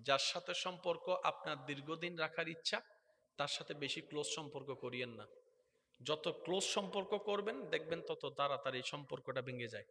যার সাথে সম্পর্ক আপনার দীর্ঘদিন রাখার ইচ্ছা, তার সাথে বেশি ক্লোজ সম্পর্ক করিয়েন না। যত ক্লোজ সম্পর্ক করবেন দেখবেন তত তাড়াতাড়ি সম্পর্কটা ভেঙে যায়।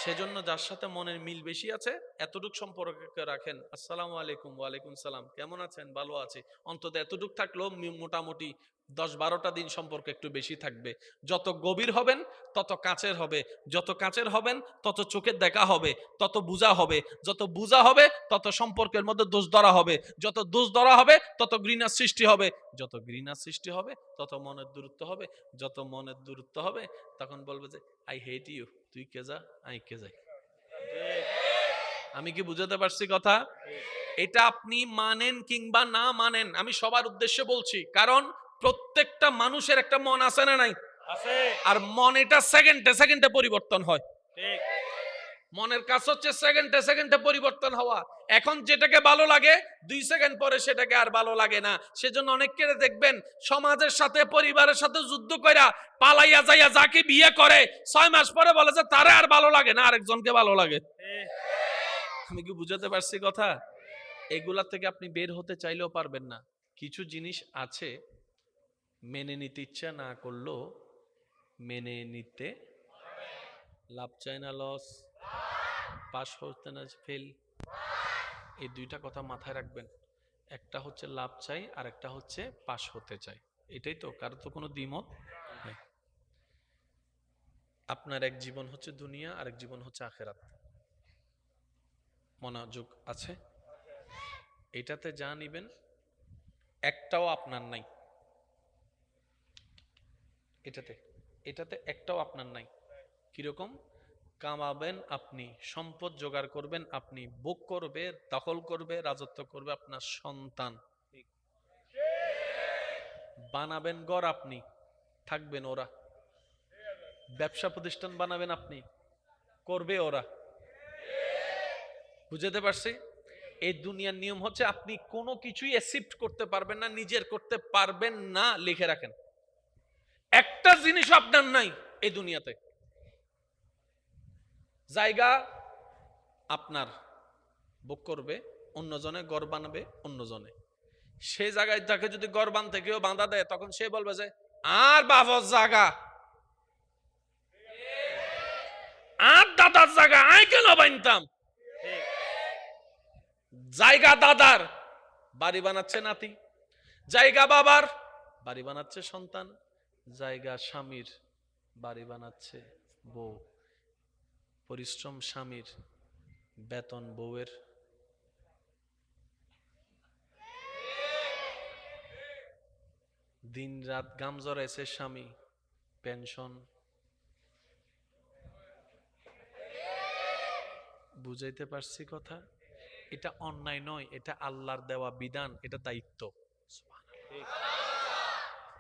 সেজন্য যার সাথে মনের মিল বেশি আছে এতটুক সম্পর্ক রাখেন। আসসালামু আলাইকুম, ওয়ালাইকুম সালাম, কেমন আছেন, ভালো আছি, অন্তত এতটুক থাকলেও মোটামুটি 10-12টা দিন সম্পর্ক একটু বেশি থাকবে। যত গভীর হবেন তত কাছের হবে, যত কাছের হবেন তত চোখের দেখা হবে, তত বুঝা হবে, যত বুঝা হবে তত সম্পর্কের মধ্যে দোষ ধরা হবে, যত দোষ ধরা হবে তত ঘৃণার সৃষ্টি হবে, যত ঘৃণার সৃষ্টি হবে তত মনের দূরত্ব হবে, যত মনের দূরত্ব হবে তখন বলবে যে আই হেট ইউ, তুই কে যা আই কে যাই। আমি কি বুঝাতে পারছি কথা? এটা আপনি মানেন কিংবা না মানেন, আমি সবার উদ্দেশ্যে বলছি, কারণ প্রত্যেকটা মানুষের একটা মন আছে না নাই? আছে। আর মন এটা সেকেন্ডে সেকেন্ডে পরিবর্তন হয়। ঠিক। মনের কাজ হচ্ছে সেকেন্ডে সেকেন্ডে পরিবর্তন হওয়া। এখন যেটাকে ভালো লাগে 2 সেকেন্ড পরে সেটাকে আর ভালো লাগে না। সেজন্য অনেককে দেখবেন সমাজের সাথে পরিবারের সাথে যুদ্ধ কইরা পালাইয়া যাইয়া যাকে বিয়ে করে 6 মাস পরে বলে যে তারে আর ভালো লাগে না, আরেকজনকে ভালো লাগে। আমি কি বুঝাতে পারছি কথা? এগুলা থেকে আপনি বের হতে চাইলেও পারবেন না। কিছু জিনিস আছে মেনে নিতে ইচ্ছা না করলেও মেনে নিতে, লাভ চাই না লস, পাস হতে না ফেল, এই দুইটা কথা মাথায় রাখবেন। একটা হচ্ছে লাভ চাই আর একটা হচ্ছে পাস হতে চাই, এটাই তো, কারো তো কোনো দ্বিমত নেই। আপনার এক জীবন হচ্ছে দুনিয়া, আরেক জীবন হচ্ছে আখেরাত। মনোযোগ আছে? এটাতে যা নিবেন একটাও আপনার নাই, এটাতে একটাও আপনার নাই। কিরকম? কামাবেন আপনি, সম্পদ জোগাড় করবেন আপনি, ভোগ করবে, দখল করবে, রাজত্ব করবে আপনার সন্তান, বানাবেন ঘর আপনি, থাকবেন ওরা, ব্যবসা প্রতিষ্ঠান বানাবেন আপনি, করবে ওরা। বুঝতে পারছি? এই দুনিয়ার নিয়ম হচ্ছে আপনি কোনো কিছুই অ্যাকসেপ্ট করতে পারবেন না, নিজের করতে পারবেন না। লিখে রাখেন, একটা জিনিস আপনার নাই এই দুনিয়াতে। জায়গা আপনার, ভোগ করবে অন্যজনে, ঘর বানাবে অন্যজনে। সে জায়গায় তাকে যদি ঘর বানতে কেউ বাঁধা দেয় তখন সে বলবে যে আর বাবার জায়গা, আর দাদার জায়গা আই কেন বানতাম। জায়গা দাদার, বাড়ি বানাচ্ছে নাতি, জায়গা বাবার, বাড়ি বানাচ্ছে সন্তান, জায়গা স্বামীর, বাড়ি বানাচ্ছে বউ, পরিশ্রম স্বামীর, বেতন বউয়ের। দিন রাত গাম জড়াইছে স্বামী, পেনশন। বুঝাইতে পারছি কথা? এটা অন্যায় নয়, এটা আল্লাহর দেওয়া বিধান, এটা দায়িত্ব।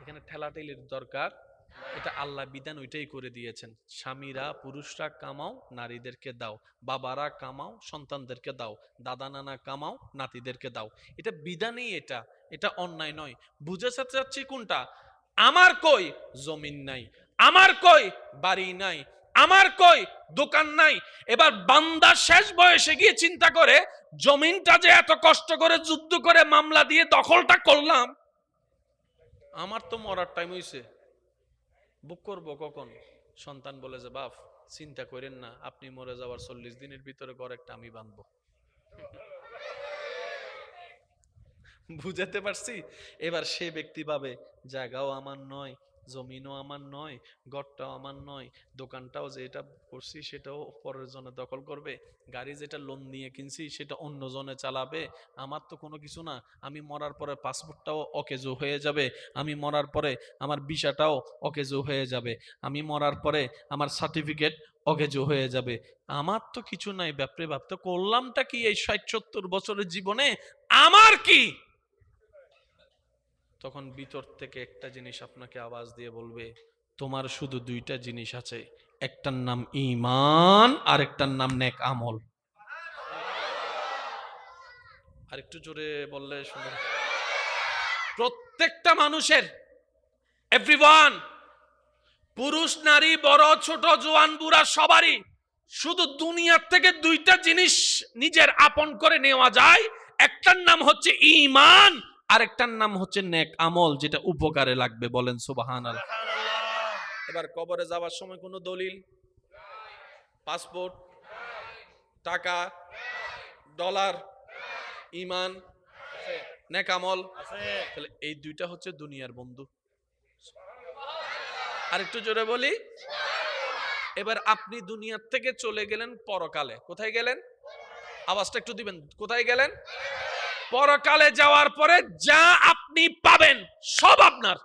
এখানে ঠেলাঠেলির দরকার, এটা আল্লাহ বিধান, ওইটাই করে দিয়েছেন। স্বামীরা, পুরুষরা কামাও, নারীদেরকে দাও, বাবারা কামাও, সন্তানদেরকে দাও, দাদা নানা কামাও, নাতিদেরকে দাও। এটা বিধানই, এটা এটা অন্যায় নয়। বুঝাতে চাচ্ছি কোনটা? আমার কই জমিন নাই, আমার কই বাড়ি নাই, আমার কই দোকান নাই। এবার বান্দা শেষ বয়সে গিয়ে চিন্তা করে জমিনটা যে এত কষ্ট করে যুদ্ধ করে মামলা দিয়ে দখলটা করলাম, আমার তো মরার টাইম হইছে, বুক করবো কখন? সন্তান বলে যে বাপ চিন্তা করেন না, আপনি মরে যাওয়ার 40 দিনের ভিতরে ঘর একটা আমি বাঁধবো। বুঝাতে পারছি? এবার সে ব্যক্তি ভাবে জায়গাও আমার নয়, জমিনও আমার নয়, ঘরটাও আমার নয়, দোকানটাও যেটা করছি সেটাও পরের জনে দখল করবে, গাড়ি যেটা লোন নিয়ে কিনছি সেটা অন্য জনে চালাবে, আমার তো কোনো কিছু না। আমি মরার পরে পাসপোর্টটাও অকেজো হয়ে যাবে, আমি মরার পরে আমার ভিসাটাও অকেজো হয়ে যাবে, আমি মরার পরে আমার সার্টিফিকেট অকেজো হয়ে যাবে, আমার তো কিছু নাই। ব্যাপারে ভাবতে করলামটা কি এই 60-70 বছরের জীবনে, আমার কি? তখন ভিতর থেকে একটা জিনিস আপনাকে আওয়াজ দিয়ে বলবে তোমার শুধু দুইটা জিনিস আছে, একটার নাম ঈমান আর একটার নাম নেক আমল। আর একটু জোরে বললে শুনুন। প্রত্যেকটা মানুষের, এভরিওয়ান, পুরুষ নারী বড় ছোট জোয়ান বুড়া সবারই শুধু দুনিয়ার থেকে দুইটা জিনিস নিজের আপন করে নেওয়া যায়, একটার নাম হচ্ছে ঈমান, আরেকটার নাম হচ্ছে নেক আমল, যেটা উপকারে লাগবে। বলেন সুবহানাল্লাহ। এবার কবরে যাওয়ার সময় কোনো দলিল, পাসপোর্ট, টাকা, ডলার, ঈমান, নেক আমল, তাহলে এই দুইটা হচ্ছে দুনিয়ার বন্ধু। আরেকটু জোরে বলি। এবার আপনি দুনিয়ার থেকে চলে গেলেন পরকালে। কোথায় গেলেন? আওয়াজটা একটু দিবেন। কোথায় গেলেন? পরকালে যাওয়ার পরে যা আপনি পাবেন সব আপনার।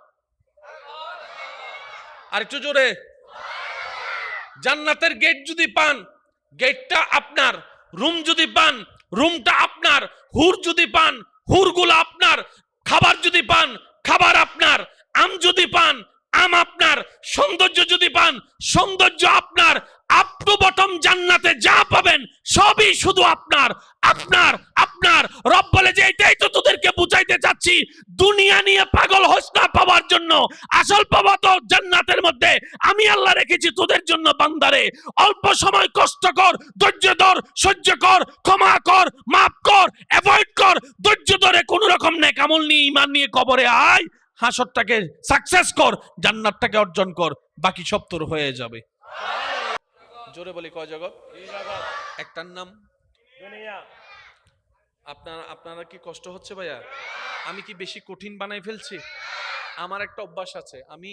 আরেকটু জোরে। জান্নাতের গেট যদি পান, গেটটা আপনার। রুম যদি পান, রুমটা আপনার। হুর যদি পান, হুরগুলো আপনার। খাবার যদি পান, খাবার আপনার। আম যদি পান, আম আপনার। সৌন্দর্য যদি পান, সৌন্দর্য আপনার। আপ টু বটম জান্নাতে যা পাবেন সবই শুধু আপনার, আপনার, আপনার। রব বলে যে এটাই তো তোদেরকে বুঝাইতে চাচ্ছি, দুনিয়া নিয়ে পাগল হোস না পাওয়ার জন্য। আসল পাওয়া তো জান্নাতের মধ্যে। আমি আল্লাহ রেখেছি তোদের জন্য বান্দারে। অল্প সময় কষ্ট কর, ধৈর্য ধর, সহ্য কর, ক্ষমা কর, মাফ কর, অ্যাভয়েড কর, ধৈর্য ধরে কোন রকম নেক আমল নিয়ে, ঈমান নিয়ে কবরে আয়। হাসরটাকে সাকসেস কর, জান্নাতটাকে অর্জন কর, বাকি সব তোর হয়ে যাবে। জোরে বলি, কয় জগৎ? একটার নাম দুনিয়া। আপনারা কি কষ্ট হচ্ছে ভাইয়া? আমি কি বেশি কঠিন বানাই ফেলছি? আমার একটা অভ্যাস আছে, আমি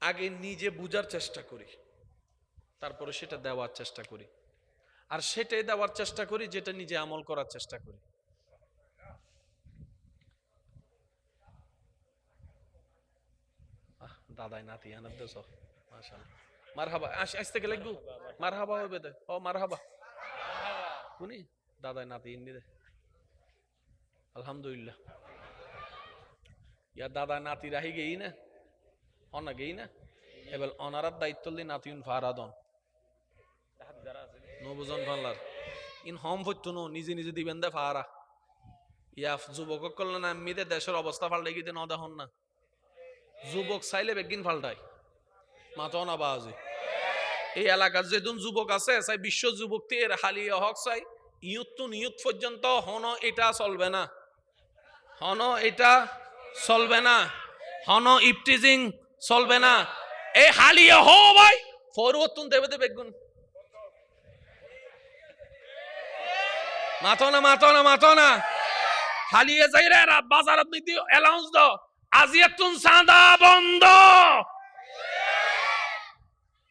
আগে নিজে বুঝার চেষ্টা করি, তারপরে সেটা দেওয়ার চেষ্টা করি, আর সেটাই দেওয়ার চেষ্টা করি যেটা নিজে আমল করার চেষ্টা করি। দাদাই নাতি আনার দেশ, মাশাআল্লাহ, মারহাবা। আসতে গেলে একটু মারহাবা হবে দে। ও মারহাবা শুনি, দাদাই নাতি ইন্দি দে, আলহামদুলিল্লাহ। ইয়া দাদা নাতি রাহি গেই না, অনা গেই না। এবার অনারার দায়িত্ব দি নাতিউন ফারাদন নবুজন ফাল্লার ইন হম হইতো নো, নিজে নিজে দিবেন দে ফারা। ইয়া যুবক করলে না এমনিতে দেশের অবস্থা পাল্টাই গিয়ে ন দেখুন না। যুবক চাইলে বেগিন পাল্টায়, মাতো না বাজে। এই এলাকার যেদিন যুবক আছে চাই বিশ্ব যুবক এর হালিয়া হক চাই, ইয়ুত টু নিয়ুত পর্যন্ত হন এটা চলবে না, হন এটা চলবে না, হন ইফটিজিং চলবে না। এই হালিয়া হো ভাই ফরওয়ার্ড দেবে দে বেগুন। মাতো না, মাতো না, মাতো না। হালিয়ে যাই রে রাত বাজারত নীতি অ্যালাউন্স দ আজিয়া তুন সাদা বন্ধ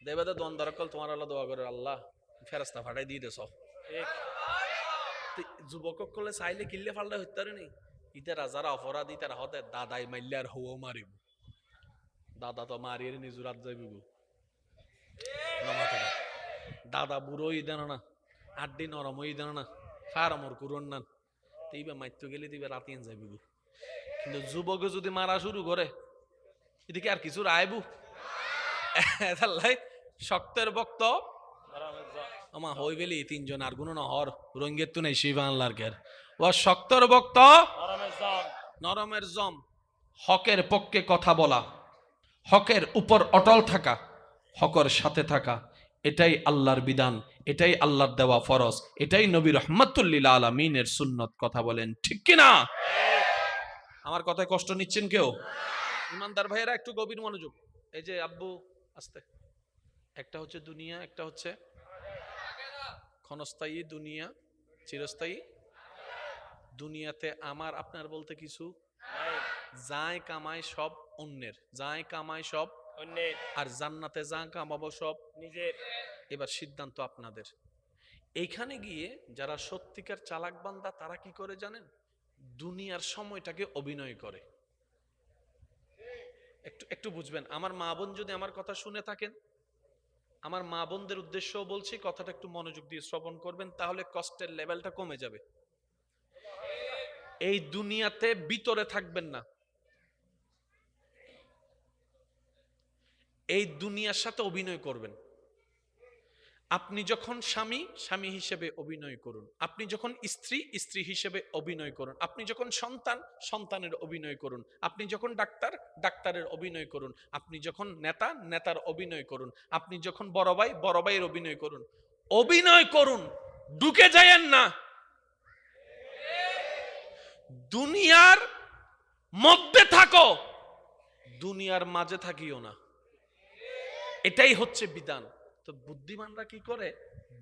দেবে দে। দ্বন্দ্ব রাখল তোমার আল্লাহ দোয়া করে, আল্লাহ ফেরেশতা ফাটাই দিয়ে দেছ। যুবক করলে চাইলে কিল্লে ফাল্টা হইতে পারে নি। ইতারা যারা অপরাধী তারা হতে দাদাই মাইলে আর হও মারিব। দাদা তো মারিয়ে নিজুরাত যাইব। দাদা বুড়ো ই দেন না, আড্ডি নরম ই দেন না, ফারমর করুন না, এইবার মাইতো গেলে দিবে রাতিয়ান যাইব। কিন্তু যুবকে যদি মারা শুরু করে এদিকে আর কিছু আইবু শক্তের বক্ত আমা হই গেলি তিনজন আর গুণ নহর রঙ্গের তো নেই শিবানলার কের ও শক্তর বক্ত নরমের জম। হকের পক্ষে কথা বলা, হকের উপর অটল থাকা, হকের সাথে থাকা, এটাই আল্লাহর বিধান, এটাই আল্লাহর দেওয়া ফরজ, এটাই নবী রাহমাতুল লিল আলামিনের সুন্নত। কথা বলেন ঠিক কিনা? আমার কথায় কষ্ট নিচ্ছেন কেউ? ইমানদার ভাইয়েরা একটু গভীর মনোযোগ। এই যে আব্বু আস্তে, একটা হচ্ছে দুনিয়া, একটা হচ্ছে ক্ষণস্থায়ী দুনিয়া, চিরস্থায়ী। দুনিয়াতে আমার আপনার বলতে কিছু যাই কামাই সব অন্যের, যাই কামাই সব অন্যের, আর জান্নাতে যা কামাবো সব নিজের। এবার সিদ্ধান্ত আপনাদের। এইখানে গিয়ে যারা সত্যিকার চালাক বান্দা তারা কি করে জানেন? দুনিয়ার সময়টাকে অভিনয় করে। একটু একটু বুঝবেন। আমার মা বোন যদি আমার কথা শুনে থাকেন, আমার মা বোনদের উদ্দেশ্যও বলছি, কথাটা একটু মনোযোগ দিয়ে শ্রবণ করবেন, তাহলে কষ্টের লেভেলটা কমে যাবে। এই দুনিয়াতে ভিতরে থাকবেন না, এই দুনিয়ার সাথে অভিনয় করবেন। আপনি যখন স্বামী, স্বামী হিসেবে অভিনয় করুন। আপনি যখন স্ত্রী, স্ত্রী হিসেবে অভিনয় করুন। আপনি যখন সন্তান, সন্তানের অভিনয় করুন। আপনি যখন ডাক্তার, ডাক্তারের অভিনয় করুন। আপনি যখন নেতা, নেতার অভিনয় করুন। আপনি যখন বড় ভাই, বড় ভাইয়ের অভিনয় করুন। অভিনয় করুন, ঢুকে যায়েন না। দুনিয়ার মধ্যে থাকো, দুনিয়ার মাঝে থাকিও না। এটাই হচ্ছে বিধান। তো বুদ্ধিমানরা কি করে,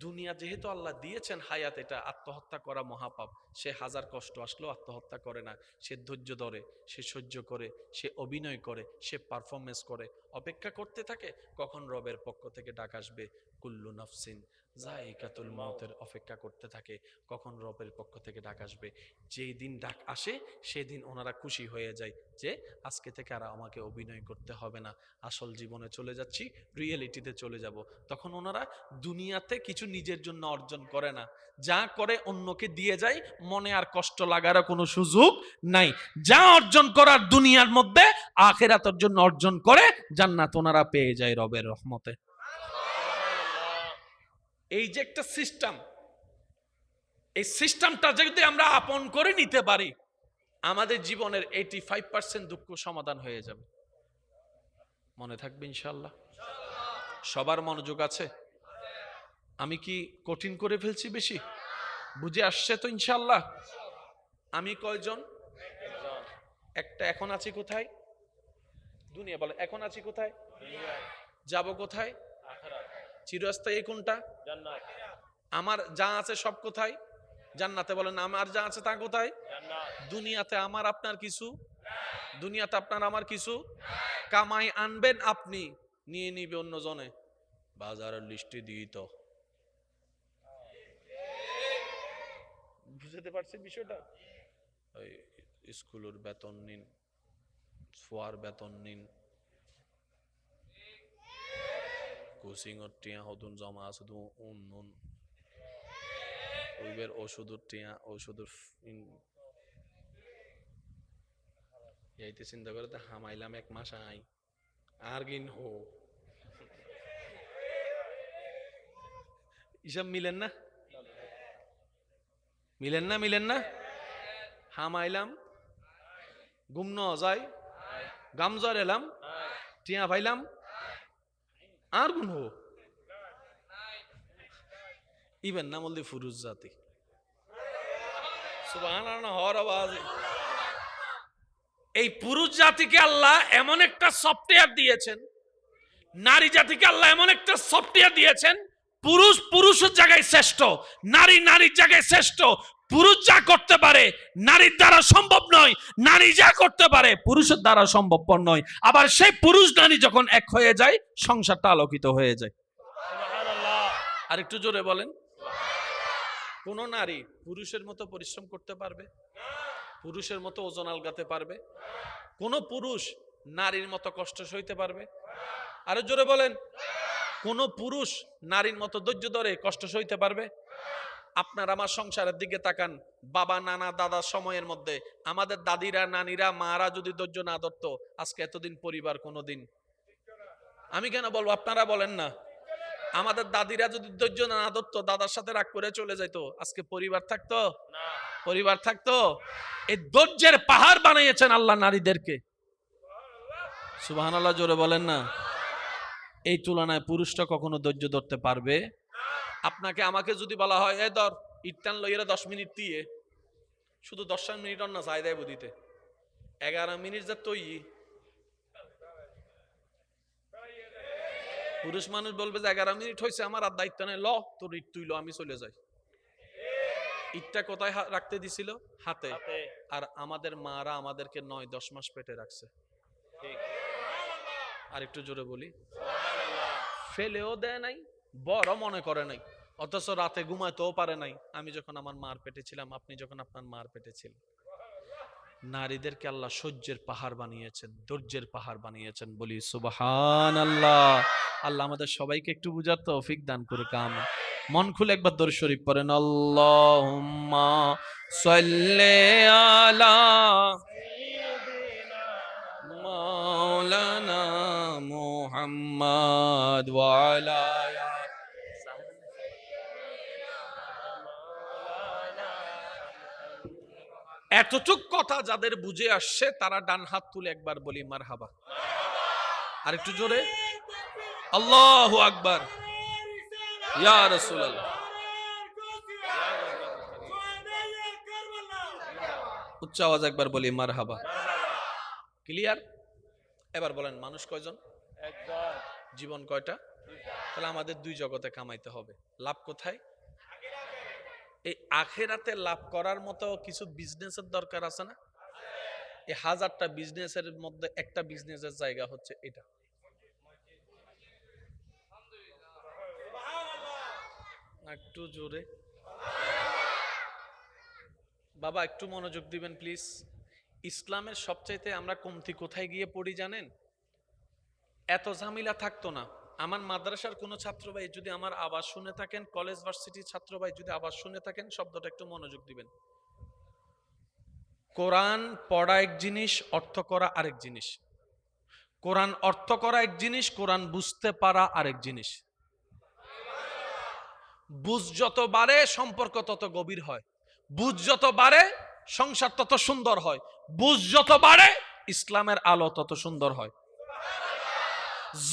দুনিয়া যেহেতু আল্লাহ দিয়েছেন হায়াত, এটা আত্মহত্যা করা মহাপাপ, সে হাজার কষ্ট আসলেও আত্মহত্যা করে না। সে ধৈর্য ধরে, সে সহ্য করে, সে অভিনয় করে, সে পারফরমেন্স করে, অপেক্ষা করতে থাকে কখন রবের পক্ষ থেকে ডাক আসবে। কুল্লু নাফসিন যায়িকাতুল মাউতের অপেক্ষা করতে থাকে কখন রবের পক্ষ থেকে ডাক আসবে। যেই দিন ডাক আসে সেদিন ওনারা খুশি হয়ে যায় যে আজকে থেকে আর আমাকে অভিনয় করতে হবে না, আসল জীবনে চলে যাচ্ছি, রিয়েলিটিতে চলে যাব। তখন ওনারা দুনিয়াতে কিছু নিজের জন্য অর্জন করে না, যা করে অন্যকে দিয়ে যায়, মনে আর কষ্ট লাগারও কোনো সুযোগ নাই। যা অর্জন করার দুনিয়ার মধ্যে আখিরাতের জন্য অর্জন করে জান্নাত ওনারা পেয়ে যায় রবের রহমতে। এই যে একটা সিস্টেম, এই সিস্টেমটা যদি আমরা আপন করে নিতে পারি, আমাদের জীবনের 85% দুঃখ সমাধান হয়ে যাবে। মনে থাকবে ইনশাআল্লাহ? সবার মনোযোগ আছে? আমি কি কঠিন করে ফেলছি বেশি? বুঝে আসছে তো ইনশাআল্লাহ? আমি কয়জন? একটা। এখন আছি কোথায়? দুনিয়া। বলে এখন আছি কোথায়? যাব কোথায়? চিরস্থায়ী কোনটা? জান্নাত। আমার যা আছে সব কোথায়? জান্নাতে। বলেন আমার যা আছে তা কোথায়? জান্নাত। দুনিয়াতে আমার আপনার কিছু, দুনিয়াতে আপনার আমার কিছু। কামাই আনবেন আপনি, নিয়ে নিবে অন্যজনে, বাজারের লিস্টে দিই তো। বুঝতে পারছেন বিষয়টা? ওই স্কুলের বেতন নিন, সোয়ার বেতন নিন, কোচিং এর টিয়া হদুন জমা আছে তো উন ওইবের ওষুধের টিয়া, ওষুধের এইতে চিন্তা করে তো হামাইলাম এক মাস আই আর গিন হো। এসব মিলেন না? মিলেন না? মিলেন না? হামাইলাম, গুম ন যায়, গামজর এলাম, টিয়া ভাইলাম আর গুণ হো। ইবেন নাম বলতে ফুরুজ জাতি। সুবহানাল্লাহ হওয়ার আওয়াজ। এই পুরুষ জাতিকে আল্লাহ এমন একটা সফটওয়্যার দিয়েছেন, নারী জাতিকে আল্লাহ এমন একটা সফটওয়্যার দিয়েছেন, পুরুষ পুরুষের জায়গায় শ্রেষ্ঠ, নারী নারীর জায়গায় শ্রেষ্ঠ। পুরুষ যা করতে পারে নারীর দ্বারা সম্ভব নয়, নারী যা করতে পারে পুরুষের দ্বারা সম্ভবপর নয়। আবার সেই পুরুষ নারী যখন এক হয়ে যায়, সংসারটা আলোকিত হয়ে যায়। আর একটু জোরে বলেন। কোন নারী পুরুষের মতো পরিশ্রম করতে পারবে? পুরুষের মতো ওজন আলগাতে পারবে? কোন পুরুষ নারীর মতো কষ্ট সইতে পারবে? আরো জোরে বলেন। কোন পুরুষ নারীর মতো ধৈর্য ধরে কষ্ট সইতে পারবে? আপনার আমার সংসারের দিকে তাকান। বাবা নানা দাদার সময়ের মধ্যে আমাদের দাদিরা নানিরা মারা যদি ধৈর্য না ধরত, আজকে এতদিন পরিবার কোনোদিন। আমি কেন বলবো, আপনারা বলেন না। আমাদের দাদিরা যদি ধৈর্য না ধরতো, দাদার সাথে রাগ করে চলে যেত, আজকে পরিবার থাকতো? পরিবার থাকতো? এই ধৈর্যের পাহাড় বানিয়েছেন আল্লাহ নারীদেরকে। সুবহানাল্লাহ জোরে বলেন না। এই তুলনায় পুরুষটা কখনো ধৈর্য ধরতে পারবে? আপনাকে আমাকে যদি বলা হয় এ ধর ইটান লইয়েরা 10 মিনিট দিয়ে, শুধু 10 মিনিট না চাই দেয় বুদিতে 11 মিনিট যা তৈ, পুরুষ মানুষ বলবে যে 11 মিনিট হয়েছে, আমার আর দায়িত্ব নেই, ল তোর ইট তুই ল, আমি চলে যাই। ইটটা কোথায় রাখতে দিছিল? হাতে। আর আমাদের মারা আমাদেরকে 9-10 মাস পেটে রাখছে। আর একটু জোরে বলি, ফেলেও দেয় নাই, বড় মনে করে নাই, অথচ রাতে ঘুমাতেও পারে নাই। আমি যখন আমার মার পেটে ছিলাম, আপনি যখন আপনার মার পেটে ছিলেন। নারীদেরকে আল্লাহ সহ্যের পাহাড় বানিয়েছেন, ধৈর্যের পাহাড় বানিয়েছেন। বলি সুবহানাল্লাহ। আল্লাহ আমাদের সবাইকে একটু বুঝার তৌফিক দান করে। কাম মন খুলে একবার দরুদ শরীফ পড়েন। আল্লাহুম্মা সাল্লি আলা মাওলানা মুহাম্মদ ওয়া আলা এতটুক কথা যাদের বুঝে আসছে তারা ডান হাত তুলে একবার বলি মারহাবা। আর একটু জোরে আল্লাহু আকবার। ইয়া রাসূলুল্লাহ। উচ্চ আওয়াজ একবার বলি মারহাবা। ক্লিয়ার? এবার বলেন মানুষ কয়জন? একজন। জীবন কয়টা? তাহলে আমাদের দুই জগতে কামাইতে হবে। লাভ কোথায়? এই আখেরাতে লাভ করার মতো কিছু বিজনেসের দরকার আছে না? এই 1000টা বিজনেসের মধ্যে একটা বিজনেসের জায়গা হচ্ছে এটা। একটু জোরে বাবা, একটু মনোযোগ দিবেন প্লিজ। ইসলামের সবচাইতে আমরা কমতি কোথায় গিয়ে পড়ি জানেন? এত ঝামেলা থাকতো না। আমার মাদ্রাসার কোনো ছাত্র ভাই যদি আমার আওয়াজ শুনে থাকেন, কলেজ ভার্সিটির ছাত্র ভাই যদি আওয়াজ শুনে থাকেন, শব্দটা একটু মনোযোগ দিবেন। কোরআন পড়া এক জিনিস, অর্থ করা আরেক জিনিস। কোরআন অর্থ করা এক জিনিস, কোরআন বুঝতে পারা আরেক জিনিস। বুঝ যত বাড়ে সম্পর্ক তত গভীর হয়, বুঝ যত বাড়ে সংসার তত সুন্দর হয়, বুঝ যত বাড়ে ইসলামের আলো তত সুন্দর হয়।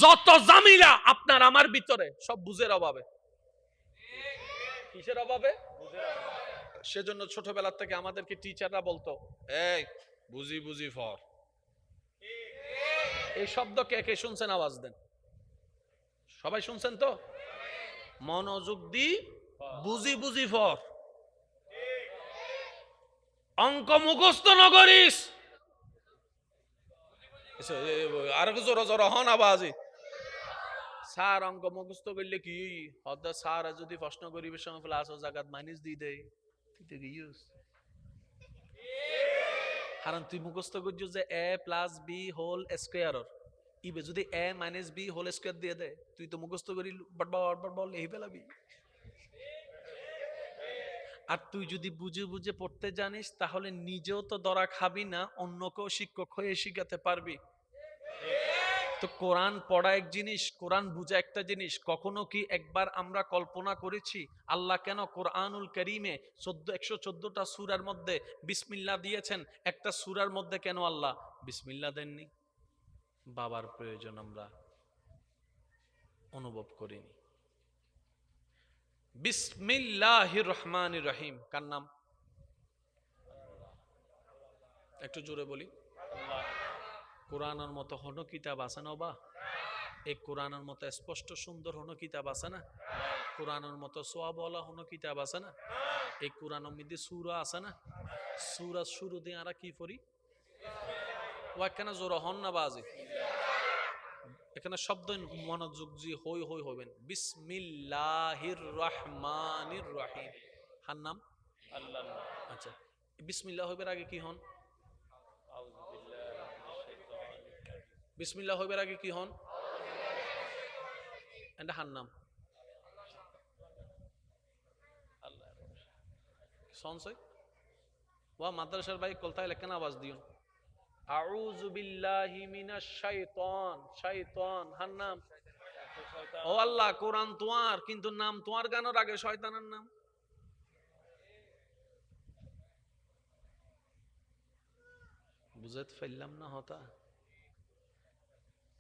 যত জামিলা আপনার আমার ভিতরে সব বুঝের অভাবে। কিসের অভাবে? সেজন্য ছোটবেলা থেকে আমাদেরকে টিচাররা বলতো, এই বুঝি বুঝি ফর। এই শব্দ কে কে শুনছেন? আওয়াজ দেন। সবাই শুনছেন তো? মনোযোগ দি বুঝি বুঝি ফর। অঙ্ক মুখস্থ নগরিস। আর জোর জোর হন আবাজি। স্যার অঙ্ক মুখস্থ করলে কি হদ? স্যার যদি প্রশ্ন করিবের সময় ক্লাস ও জায়গাত মাইনাস দিয়ে দেয়, কারণ তুই মুখস্থ করছিস যে a plus B whole square, ইবে যদি a minus B whole square দিয়ে দেয়, তুই তো মুখস্থ করি বল এই পেলাবি। আর তুই যদি বুঝে বুঝে পড়তে জানিস তাহলে নিজেও তো ধরা খাবি না, অন্যকেও শিক্ষক হয়ে শিখাতে পারবি। তো কোরআন পড়া এক জিনিস, কোরআন বুঝা একটা জিনিস। কখনো কি একবার আমরা কল্পনা করেছি আল্লাহ কেন কোরআনুল কারীমে 114টা সূরার মধ্যে বিসমিল্লাহ দিয়েছেন? একটা সূরার মধ্যে কেন আল্লাহ বিসমিল্লাহ দেননি? বাবার প্রয়োজন আমরা অনুভব করিনি। বিসমিল্লাহির রহমানির রহিম কার নাম? একটু জোরে বলি। কোরআনের মতো হনো কিতাব আছে না বা? এই কোরআনের মতো স্পষ্ট সুন্দর হনো কিতাব আছে না? কোরআনের মতো সোয়াবওয়ালা হনো কিতাব আছে না? এই কোরআনের মধ্যে সূরা আছে না? সূরা শুরু দিয়ে আমরা কি পড়ি? ওয়াক্কানা জোরে হন না বাজি। এখানে শব্দ মনোযোগ জি হই হই হবেন। বিসমিল্লাহির রহমানির রহিম। হার নাম আল্লাহ। আচ্ছা, বিসমিল্লাহ হইবার আগে কি হন? বিসমিল্লাহ হইবার আগে কি হন? এটা হার নাম সনসই ওয়া মাদ্রাসার ভাই কলতায় লেখেন আওয়াজ দিউন। আউযু বিল্লাহি মিনাশ শাইতান। শাইতান হার নাম? ও আল্লাহ, কোরআন তোমার কিন্তু নাম তোমার গানোর আগে শয়তানের নাম। বুঝতে পারলাম না হতা।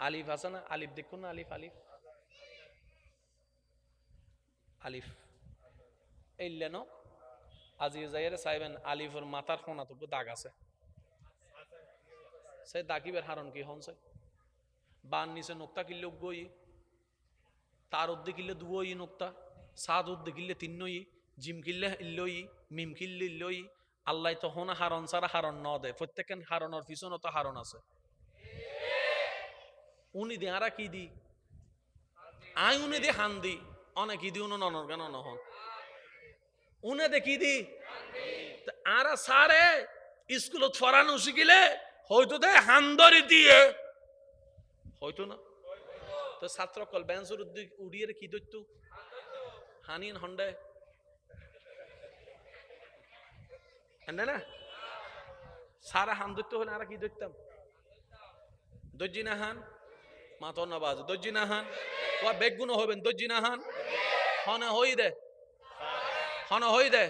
আলিফ আছে না? আলিফ দেখুন না, আলিফ আলিফ আলিফ এই লেনো আজিয়ে যাইরে চাইবেন আলিফের মাথার কোনা তো দাগ আছে, সেই দাগিবের হারণ কি হনছে? বান নিচে নোক্তা কিনলে গই, তার উদ্দি কিনলে দুই নোক্তা, সাদ উদ্দি কিনলে তিনই, জিম কিনলে ইল্লই, মিম কিনলে ইল্লই। আল্লাহ তো হোনা হারণ ছাড়া হারণ ন দেয়। প্রত্যেকের হারণের পিছনে তো হারণ আছে। উনি দি আরা কি দি আই উনি দি হান দি অনেক কি দি উনি ননর গান নহন উনে দেখি দি আরা সারে স্কুলত ফরানো শিখিলে হয়তো দে হান্দরি দিয়ে হয়তো না। তো ছাত্র কল বেঞ্চের উড়িয়ে কি দৈত্য হানিন হন্ডে হন্ডে না সারা হান দৈত্য হলে আর কি দৈত্যাম দর্জি না হান মাথর না বাজ দর্জি না হান ও বেগুনো হবেন দর্জি না হান হনে হই দে হনে হই দে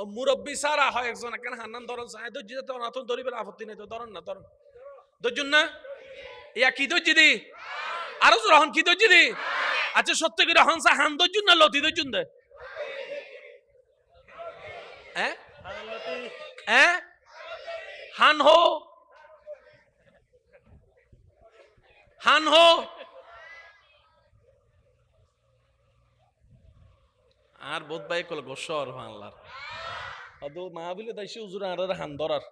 ও মুরব্বী সারা হয় একজন কেন হান্নান ধরন চায় দর্জি তো না তো ধরিবেন আপত্তি নেই তো ধরন না ধরন দর্জন না ইয়া কি দর্জি দি আরো রহন কি দর্জি দি। আচ্ছা সত্য করে হনসা হান দর্জন না লতি দর্জন দে হ্যাঁ হ্যাঁ হান হো, হান হো। আর বোধ ভাই কল গোসর আল্লাহর অদো মাহবিলে দাইছে হুজুর আর হান ধরার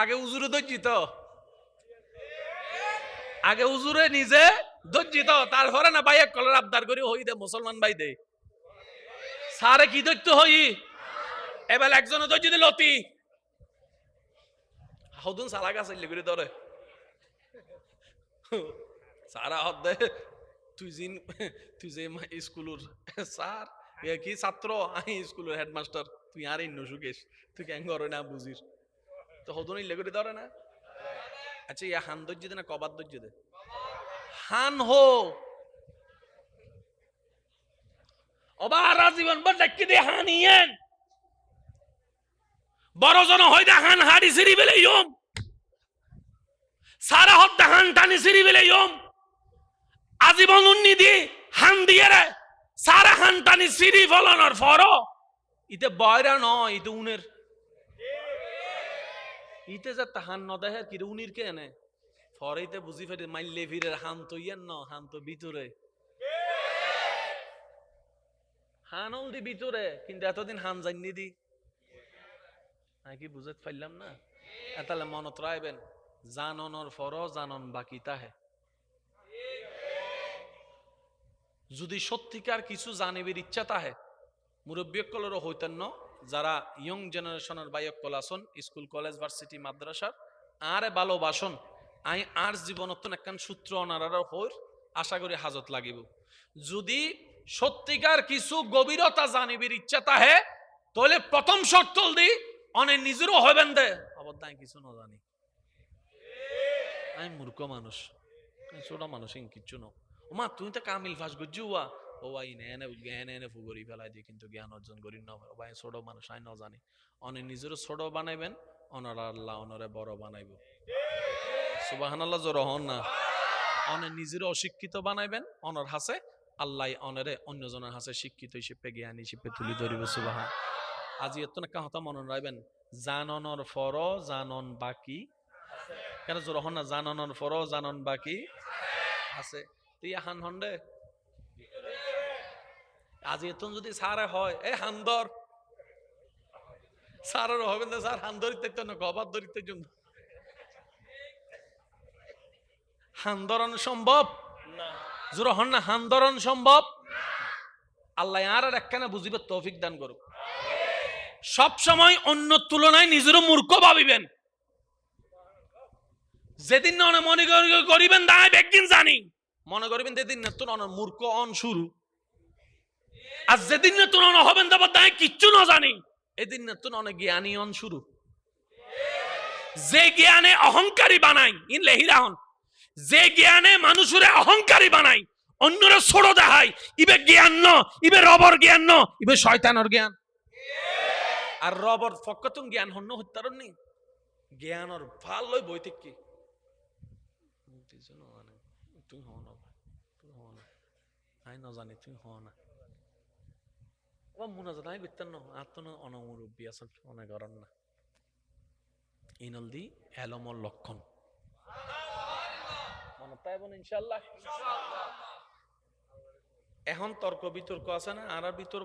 আগে হুজুরে দজ্জিত, আগে হুজুরে নিজে দজ্জিত, তারপরে না ভাই এক কলের আবদার করি হই দে মুসলমান ভাই দে সারে কি দৈত্য হই এবার একজন দজ্জি দিল লতি হদুন সালা গাছ করে ধরে সারা হদ দে তুই জিন তুই যে স্কুলের স্যার কি ছাত্র আমি স্কুলের হেডমাস্টার তুই আর ইন্ন সুকেশ তুই কেন করে না বুঝিস তো হদুন ইল্লে করে ধরে না। আচ্ছা ইয়া হান দজ্জি দে না কবাদ দজ্জি দে হান হো অবারা জীবন বড় দেখি দে হানিয়েন বড় জন হই দে হান হাড়ি সিরি বেলে ইয়ম সারা হদ দে হান টানি সিরি বেলে ইয়ম আজীবন উন্নি দি হান দিয়ে রে সারা হান টানি সিরি ফলানোর ফরো ইতে বয়রা নয় ইতে উনের ইতে যে হান ন দেহে কি উনির কে এনে ফরেইতে বুঝি ফেরে মাইলে ফিরে হান তো ইয়েন ন হান তো ভিতরে হানল দি ভিতরে কিন্তু এতদিন হান জানি দি কি বুঝতে পারলাম না তাহলে মনত রাখবেন জাননের ফর জানন বাকি তাহে যদি সত্যিকার কিছু জানিবের ইচ্ছা তাহে মুরব্বীকলেরও হইতেন ন যারা ইয়ং জেনারেশনের বাইকল আসন স্কুল কলেজ ভার্সিটি মাদ্রাসার আরে ভালোবাসন আই আর জীবনত একখান সূত্র অনারার হইর আশা করি হাজত লাগিব যদি সত্যিকার কিছু গভীরতা জানিবের ইচ্ছা তাহে তাহলে প্রথম শর্ত দি অনেক নিজেরও হইবেন দে আবার তাই কিছু না জানি আমি মূর্খ মানুষ ছোট মানুষ কিচ্ছু ন ওমা তুই তো কামিল ফাঁস করছি ওয়া ও ভাই জ্ঞান এনে ফুগরি ফেলাই দিয়ে কিন্তু জ্ঞান অর্জন করি না ভাই ছোট মানুষ আই ন জানি অনেক নিজেরও ছোট বানাইবেন অনার আল্লাহ অনরে বড় বানাইব সুবহানাল্লাহ জোর হন না অনেক নিজেরও অশিক্ষিত বানাইবেন অনর হাসে আল্লাহ অনরে অন্যজনের হাসে শিক্ষিত হিসেবে জ্ঞান হিসেবে তুলি ধরিব সুবহান আজি এত না কথা মনে রাখবেন জাননের ফর জানন বাকি কেন জোর হন না জাননের ফর জানন বাকি আছে তুই হান হন্ডে আজি এত যদি সারে হয় এ হান্দর সারের হবেন না স্যার হান ধরিতে না গবাদ ধরিতে জন্য হান্দরণ সম্ভব জোর হন না হান্দরণ সম্ভব আল্লাহ আর একখানা বুঝিবে তৌফিক দান করুক সব সময় অন্য তুলনায় নিজেরও মূর্খ ভাবিবেন যেদিন না মনে করিবেন দাঁড়ায় একদিন জানি মনে করবেন যেদিন না তোর মূর্খ অন শুরু আর যেদিন না তোর হবেন তারপর দাঁড়ায় কিচ্ছু না জানি এদিন না তোর অনেক জ্ঞানী অন শুরু যে জ্ঞানে অহংকারী বানাই ইন লেহিরা হন যে জ্ঞানে মানুষের অহংকারী বানাই অন্যরা ছোট দেখায় ইবে জ্ঞান ন ইবে রবর জ্ঞান ন ইবে শয়তানের জ্ঞান আর রবর ফকতুন জ্ঞান হন্য হত্যারণ নেই জ্ঞানর ভাল লই বই থেকে কি তুই হও না তুই হও না আই না জানি তুই হও না ও মনে জানা আই বিত্তান ন আত্ম অনমুরব্বী আসল অনেক গরম না ইনলদি এলমর লক্ষণ মনে তাইবন ইনশাআল্লাহ এখন তর্ক বিতর্ক আছে না আর ভিতর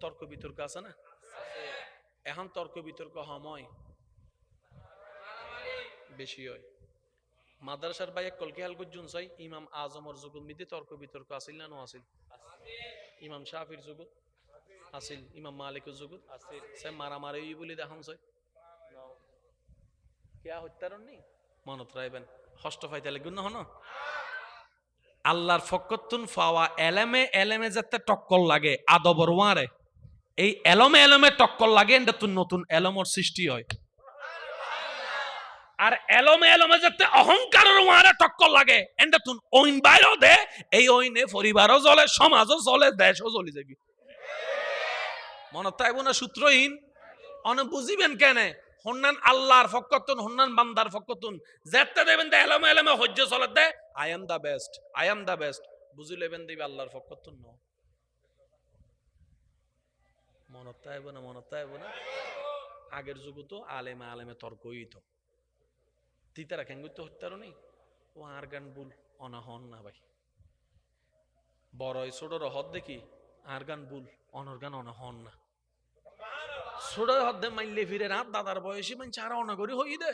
তর্ক বিতর্ক আছে না এখন তর্ক বিতর্ক সময় বেশি হয় মাদ্রাসার ভাই এক কলকি হাল গুজুন চাই ইমাম আজমর যুগ মিদি তর্ক বিতর্ক আসিল না নো আসিল ইমাম শাফির যুগ আসিল ইমাম মালিকের যুগ আসিল সে মারামারি বলি দেখান চাই কিয়া হত্যারণ নেই মনত রাখবেন হস্ত ফাইতে লাগবে না হন আল্লাহর ফকতুন ফাওয়া এলেমে এলেমে যাতে টক্কর লাগে আদবর ওয়ারে এই এলমে এলমে টক্কর লাগে এটা তুন নতুন এলমর সৃষ্টি হয় আর এলমে এলমে যাতে অহংকারের ওয়ারে টক্কর লাগে এটা তুন ওইন বাইরে দে এই ওইনে পরিবারও চলে সমাজও চলে দেশও চলে যাবে মনত তাইব না সূত্রহীন অনে বুঝিবেন কেন হন্নান আল্লাহর ফকতুন হন্নান বান্দার ফকতুন যেতে দেবেন দে এলমে এলমে হজ্জ চলে দে I am the best I am the best বুঝি লেবেন দিবে আল্লাহর ফকতুন ন মনত তাইব না আগের যুগ তো আলেমে আলেমে তর্কই তো তিতারা কেন করতে হত্যার নেই ও আর গান বুল অনাহন না ভাই বড় ছোট হদ দেখি আর গান বুল অনর গান অনাহন না ছোট হদ্দে মাইলে ফিরে রাত দাদার বয়সী মানছে আর অনাগরি হই দে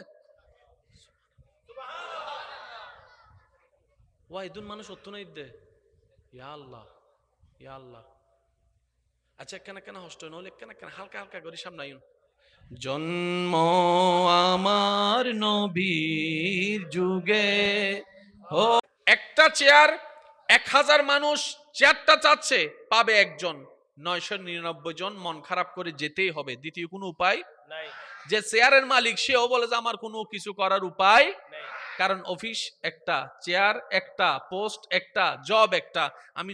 ওয়াইদুন মানুষ সত্য নাই দে ইয়া আল্লাহ ইয়া আল্লাহ আচ্ছা কেন কেন হষ্ট নলে কেন কেন হালকা হালকা করে সামনে আইন জন্ম আমার নবীর যুগে ও একটা চেয়ার 1000 মানুষ চেয়ারটা চাচ্ছে পাবে একজন 999 জন মন খারাপ করে যেতেই হবে দ্বিতীয় কোনো উপায় নাই যে চেয়ারের মালিক সেও বলে যে আমার কোনো কিছু করার উপায় নাই কারণ অফিস একটা চেয়ার একটা পোস্ট একটা জব একটা আমি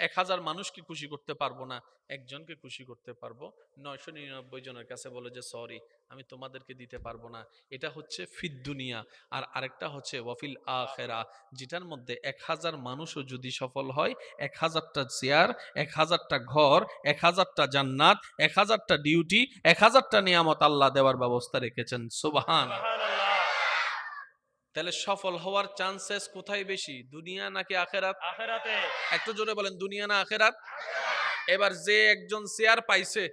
1000 মানুষকে খুশি করতে পারবো না একজনকে খুশি করতে পারবো 999 জনের কাছে বলে যে সরি আমি তোমাদেরকে দিতে পারবো না এটা হচ্ছে ফিদ দুনিয়া আর আরেকটা হচ্ছে ওয়াফিল আখিরা যেটার মধ্যে 1000 মানুষও যদি সফল হয় 1000টা চেয়ার 1000টা ঘর 1000টা জান্নাত 1000টা ডিউটি 1000টা নিয়ামত আল্লাহ দেওয়ার ব্যবস্থা রেখেছেন সুবহানাল্লাহ তাহলে সফল হওয়ার চান্সেস কোথায় বেশি দুনিয়া নাকি আখেরাত আখেরাতে একটু জোরে বলেন দুনিয়া না আখেরাত এবার যে একজন শেয়ার পাইছে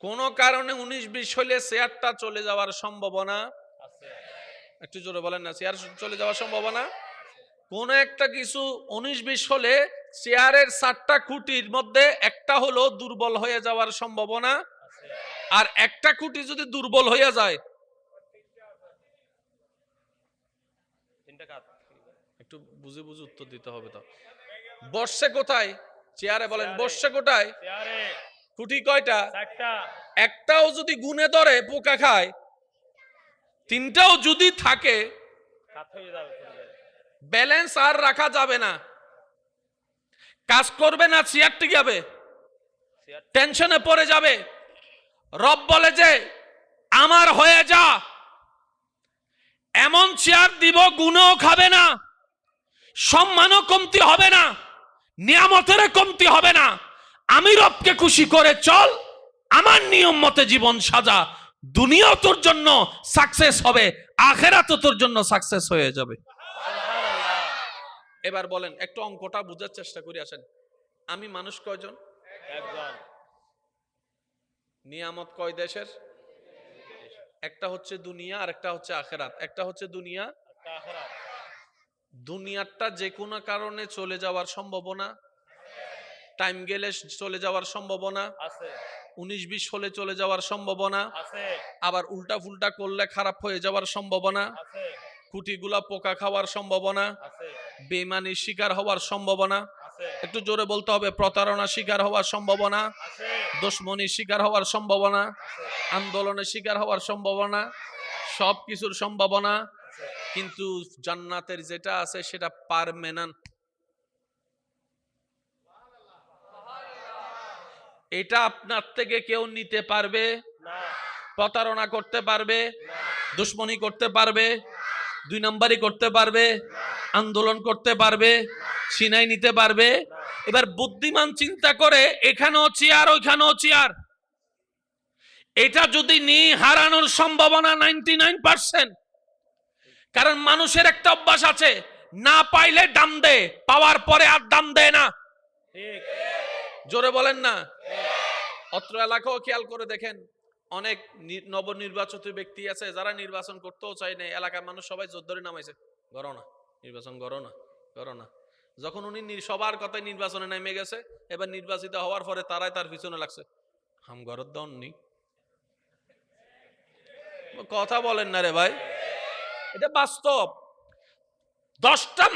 কোন কারণে 19-20 হলে শেয়ারটা চলে যাওয়ার সম্ভাবনা আছে একটু জোরে বলেন না শেয়ার চলে যাওয়ার সম্ভাবনা কোন একটা কিছু 19-20 হলে শেয়ারের 7টা খুঁটির মধ্যে একটা হলো দুর্বল হয়ে যাওয়ার সম্ভাবনা আছে আর একটা খুঁটি যদি দুর্বল হয়ে যায় একটু বুঝে বুঝে উত্তর দিতে হবে তো বর্ষে কোথায় চেয়ারে বলেন বর্ষে কোথায় চেয়ারে খুঁটি কয়টা চারটা একটাও যদি গুনে ধরে পোকা খায় তিনটাও যদি থাকে ব্যালেন্স আর রাখা যাবে না কাজ করবে না চেয়ার টিকে যাবে টেনশনে পড়ে যাবে রব বলে যে আমার হয়ে যা এমন চেয়ার দিব গুণও খাবে না সম্মানও কমতি হবে না নিয়ামতের কমতি হবে না আমি রবকে খুশি করে চল আমার নিয়ম মতে জীবন সাজা দুনিয়াও তোর জন্য সাকসেস হবে আখেরাতও তোর জন্য সাকসেস হয়ে যাবে এবার বলেন একটু অঙ্কটা বোঝার চেষ্টা করি আসেন আমি মানুষ কয়জন একজন নিয়ামত কয় দেশের একটা হচ্ছে দুনিয়া আর একটা হচ্ছে আখেরাত একটা হচ্ছে দুনিয়া একটা আখেরাত দুনিয়াটা যে কোনো কারণে চলে যাওয়ার সম্ভাবনা টাইম গেলে চলে যাওয়ার সম্ভাবনা আছে 19-20 হলে চলে যাওয়ার সম্ভাবনা আছে আবার উল্টা ফুলটা করলে খারাপ হয়ে যাওয়ার সম্ভাবনা আছে কুটিগুলা পোকা খাওয়ার সম্ভাবনা আছে বেঈমানির শিকার হওয়ার সম্ভাবনা আছে একটু জোরে বলতে হবে প্রতারণার শিকার হওয়ার সম্ভাবনা আছে দুশমনির শিকার হওয়ার সম্ভাবনা আছে আন্দোলনের শিকার হওয়ার সম্ভাবনা সবকিছুর সম্ভাবনা কিন্তু জান্নাতের যেটা আছে সেটা পার্মানেন্ট এটা আপনার থেকে কেউ নিতে পারবে না প্রতারণা করতে পারবে না দুশমনি করতে পারবে দুই নাম্বারি করতে পারবে আন্দোলন করতে পারবে ছিনাই নিতে পারবে এবার বুদ্ধিমান চিন্তা করে এখানেও চেয়ার ওইখানেও চেয়ার এটা যদি নি হারানোর সম্ভাবনা 99% কারণ মানুষের একটা অভ্যাস আছে না পাইলে দাম দে পাওয়ার পরে আর দাম দেয় না ঠিক জোরে বলেন না অত্র এলাকাও খেয়াল করে দেখেন অনেক নবনির্বাচিত ব্যক্তি আছে যারা নির্বাচন করতেও চায় না এলাকার মানুষ সবাই জোর ধরে নামাইছে করো না নির্বাচন করো না করো না যখন উনি সবার কথায় নির্বাচনে নেমে গেছে এবার নির্বাচিত হওয়ার পরে তারাই তার পিছনে লাগছে হাম ঘরের দন নি কথা বলেন না রে ভাই এটা বাস্তব 10টা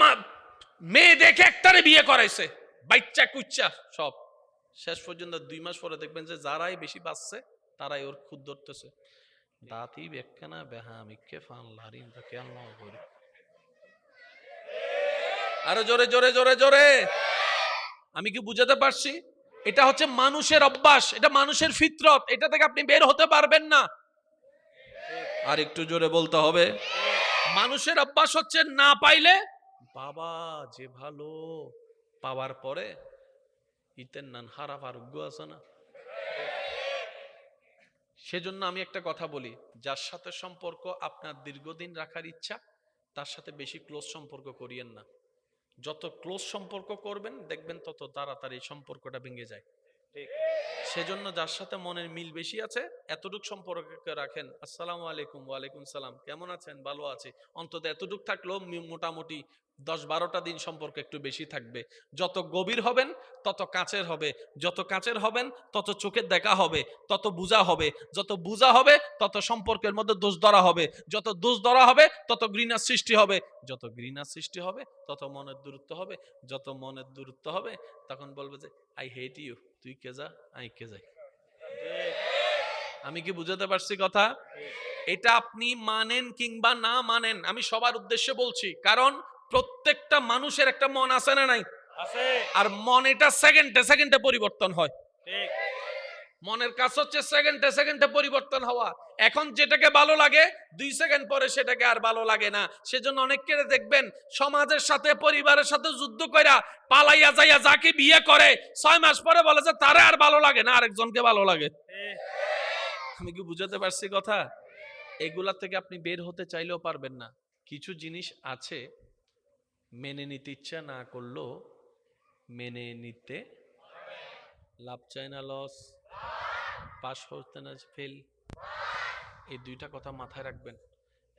মেয়ে দেখে একটারে বিয়ে করাইছে বাচ্চা কুচ্চা সব শেষ পর্যন্ত 2 মাস পরে দেখবেন যে যারাই বেশি বাঁচছে তারাই ওর খুদ ধরতেছে দাঁতই বেখানা বেহামিকে ফান লারিন তাকে আল্লাহ করে আরো জোরে জোরে জোরে জোরে আমি কি বুঝাতে পারছি এটা হচ্ছে মানুষের অভ্যাস এটা মানুষের ফিতরত এটা থেকে আপনি বের হতে পারবেন না আর একটু জোরে বলতে হবে মানুষের অভ্যাস হচ্ছে না পাইলে বাবা যে ভালো পাওয়ার পরে ইতেন নান হারা আরোগ্য আছে না সেজন্য আমি একটা কথা বলি, যার সাথে সম্পর্ক আপনার দীর্ঘদিন রাখার ইচ্ছা তার সাথে বেশি ক্লোজ সম্পর্ক করিয়েন না। যত ক্লোজ সম্পর্ক করবেন দেখবেন তত তাড়াতাড়ি সম্পর্কটা ভেঙে যায়। ঠিক। সেজন্য যার সাথে মনের মিল বেশি আছে এতটুক সম্পর্ক রাখেন। আসসালামু আলাইকুম, ওয়ালাইকুম সালাম, কেমন আছেন? ভালো আছি। অন্তত এতটুক থাকলেও মোটামুটি 10-12টা দিন সম্পর্ক একটু বেশি থাকবে। যত গভীর হবেন তত কাছের হবে, যত কাছের হবেন তত চোখের দেখা হবে, তত বুঝা হবে, যত বুঝা হবে তত সম্পর্কের মধ্যে দোষ ধরা হবে, যত দোষ ধরা হবে তত ঘৃণার সৃষ্টি হবে, যত ঘৃণার সৃষ্টি হবে তত মনের দূরত্ব হবে, যত মনের দূরত্ব হবে তখন বলবে যে আই হেট ইউ, তুই কে যা আই কে যাই। আমি কি বুঝাতে পারছি কথা? এটা আপনি মানেন কিংবা না মানেন, আমি সবার উদ্দেশ্যে বলছি, কারণ প্রত্যেকটা মানুষের একটা মন আছে না নাই? আছে। আর মন এটা সেকেন্ডে সেকেন্ডে পরিবর্তন হয়। ঠিক। মনের কাজ হচ্ছে সেকেন্ডে সেকেন্ডে পরিবর্তন হওয়া। এখন যেটাকে ভালো লাগে 2 সেকেন্ড পরে সেটাকে আর ভালো লাগে না। সেজন্য অনেককে দেখবেন সমাজের সাথে পরিবারের সাথে যুদ্ধ কইরা পালাইয়া যাইয়া যাকে বিয়ে করে 6 মাস পরে বলে যে তারে আর ভালো লাগে না, আরেকজনকে ভালো লাগে। আমি কি বুঝাতে পারছি কথা? এগুলা থেকে আপনি বের হতে চাইলেও পারবেন না। কিছু জিনিস আছে মেনে নিতে ইচ্ছা না করলেও মেনে নিতে, লাভ চাই না লস, পাস হতে না ফেল, এই দুইটা কথা মাথায় রাখবেন।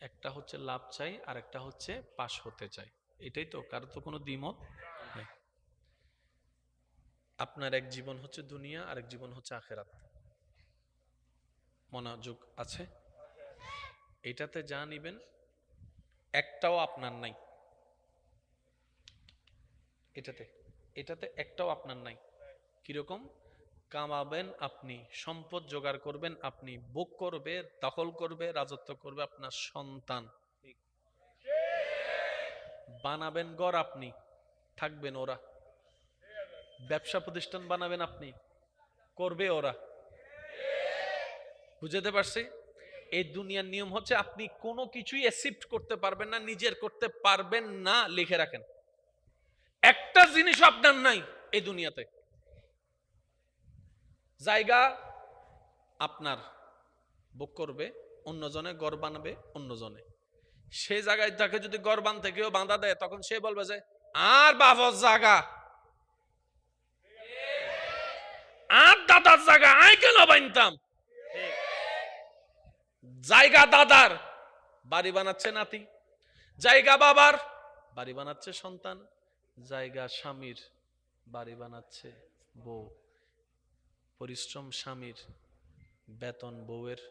একটা হচ্ছে লাভ চাই আর একটা হচ্ছে পাস হতে চাই, এটাই তো, কারো তো কোনো দ্বিমত নেই। আপনার এক জীবন হচ্ছে দুনিয়া আর এক জীবন হচ্ছে আখেরাত। মনোযোগ আছে? এটাতে যা নিবেন একটাও আপনার নাই, এটাতে এটাতে একটাও আপনার নাই। কিরকম? কামাবেন আপনি, সম্পদ জোগাড় করবেন আপনি, ভোগ করবে, দখল করবে, রাজত্ব করবে আপনার সন্তান, বানাবেন ঘর আপনি, থাকবেন ওরা, ব্যবসা প্রতিষ্ঠান বানাবেন আপনি, করবে ওরা। বুঝতে পারছি? এই দুনিয়ার নিয়ম হচ্ছে আপনি কোনো কিছুই অ্যাকসেপ্ট করতে পারবেন না, নিজের করতে পারবেন না, লিখে রাখেন। একটা জিনিস আপনার নাই এই দুনিয়াতে। জায়গা আপনার, ভোগ করবে অন্যজনে, ঘর বানাবে অন্যজনে। সে জায়গায় তাকে যদি ঘর বানতে কেউ বাঁধা দেয় তখন সে বলবে যে আর বাবার জায়গা, আর দাদার জায়গা আই কেন বানতাম। জায়গা দাদার, বাড়ি বানাচ্ছে নাতি, জায়গা বাবার, বাড়ি বানাচ্ছে সন্তান, জায়গা স্বামীর, বাড়ি বানাচ্ছে বউ, পরিশ্রম স্বামীর, বেতন বউয়ের।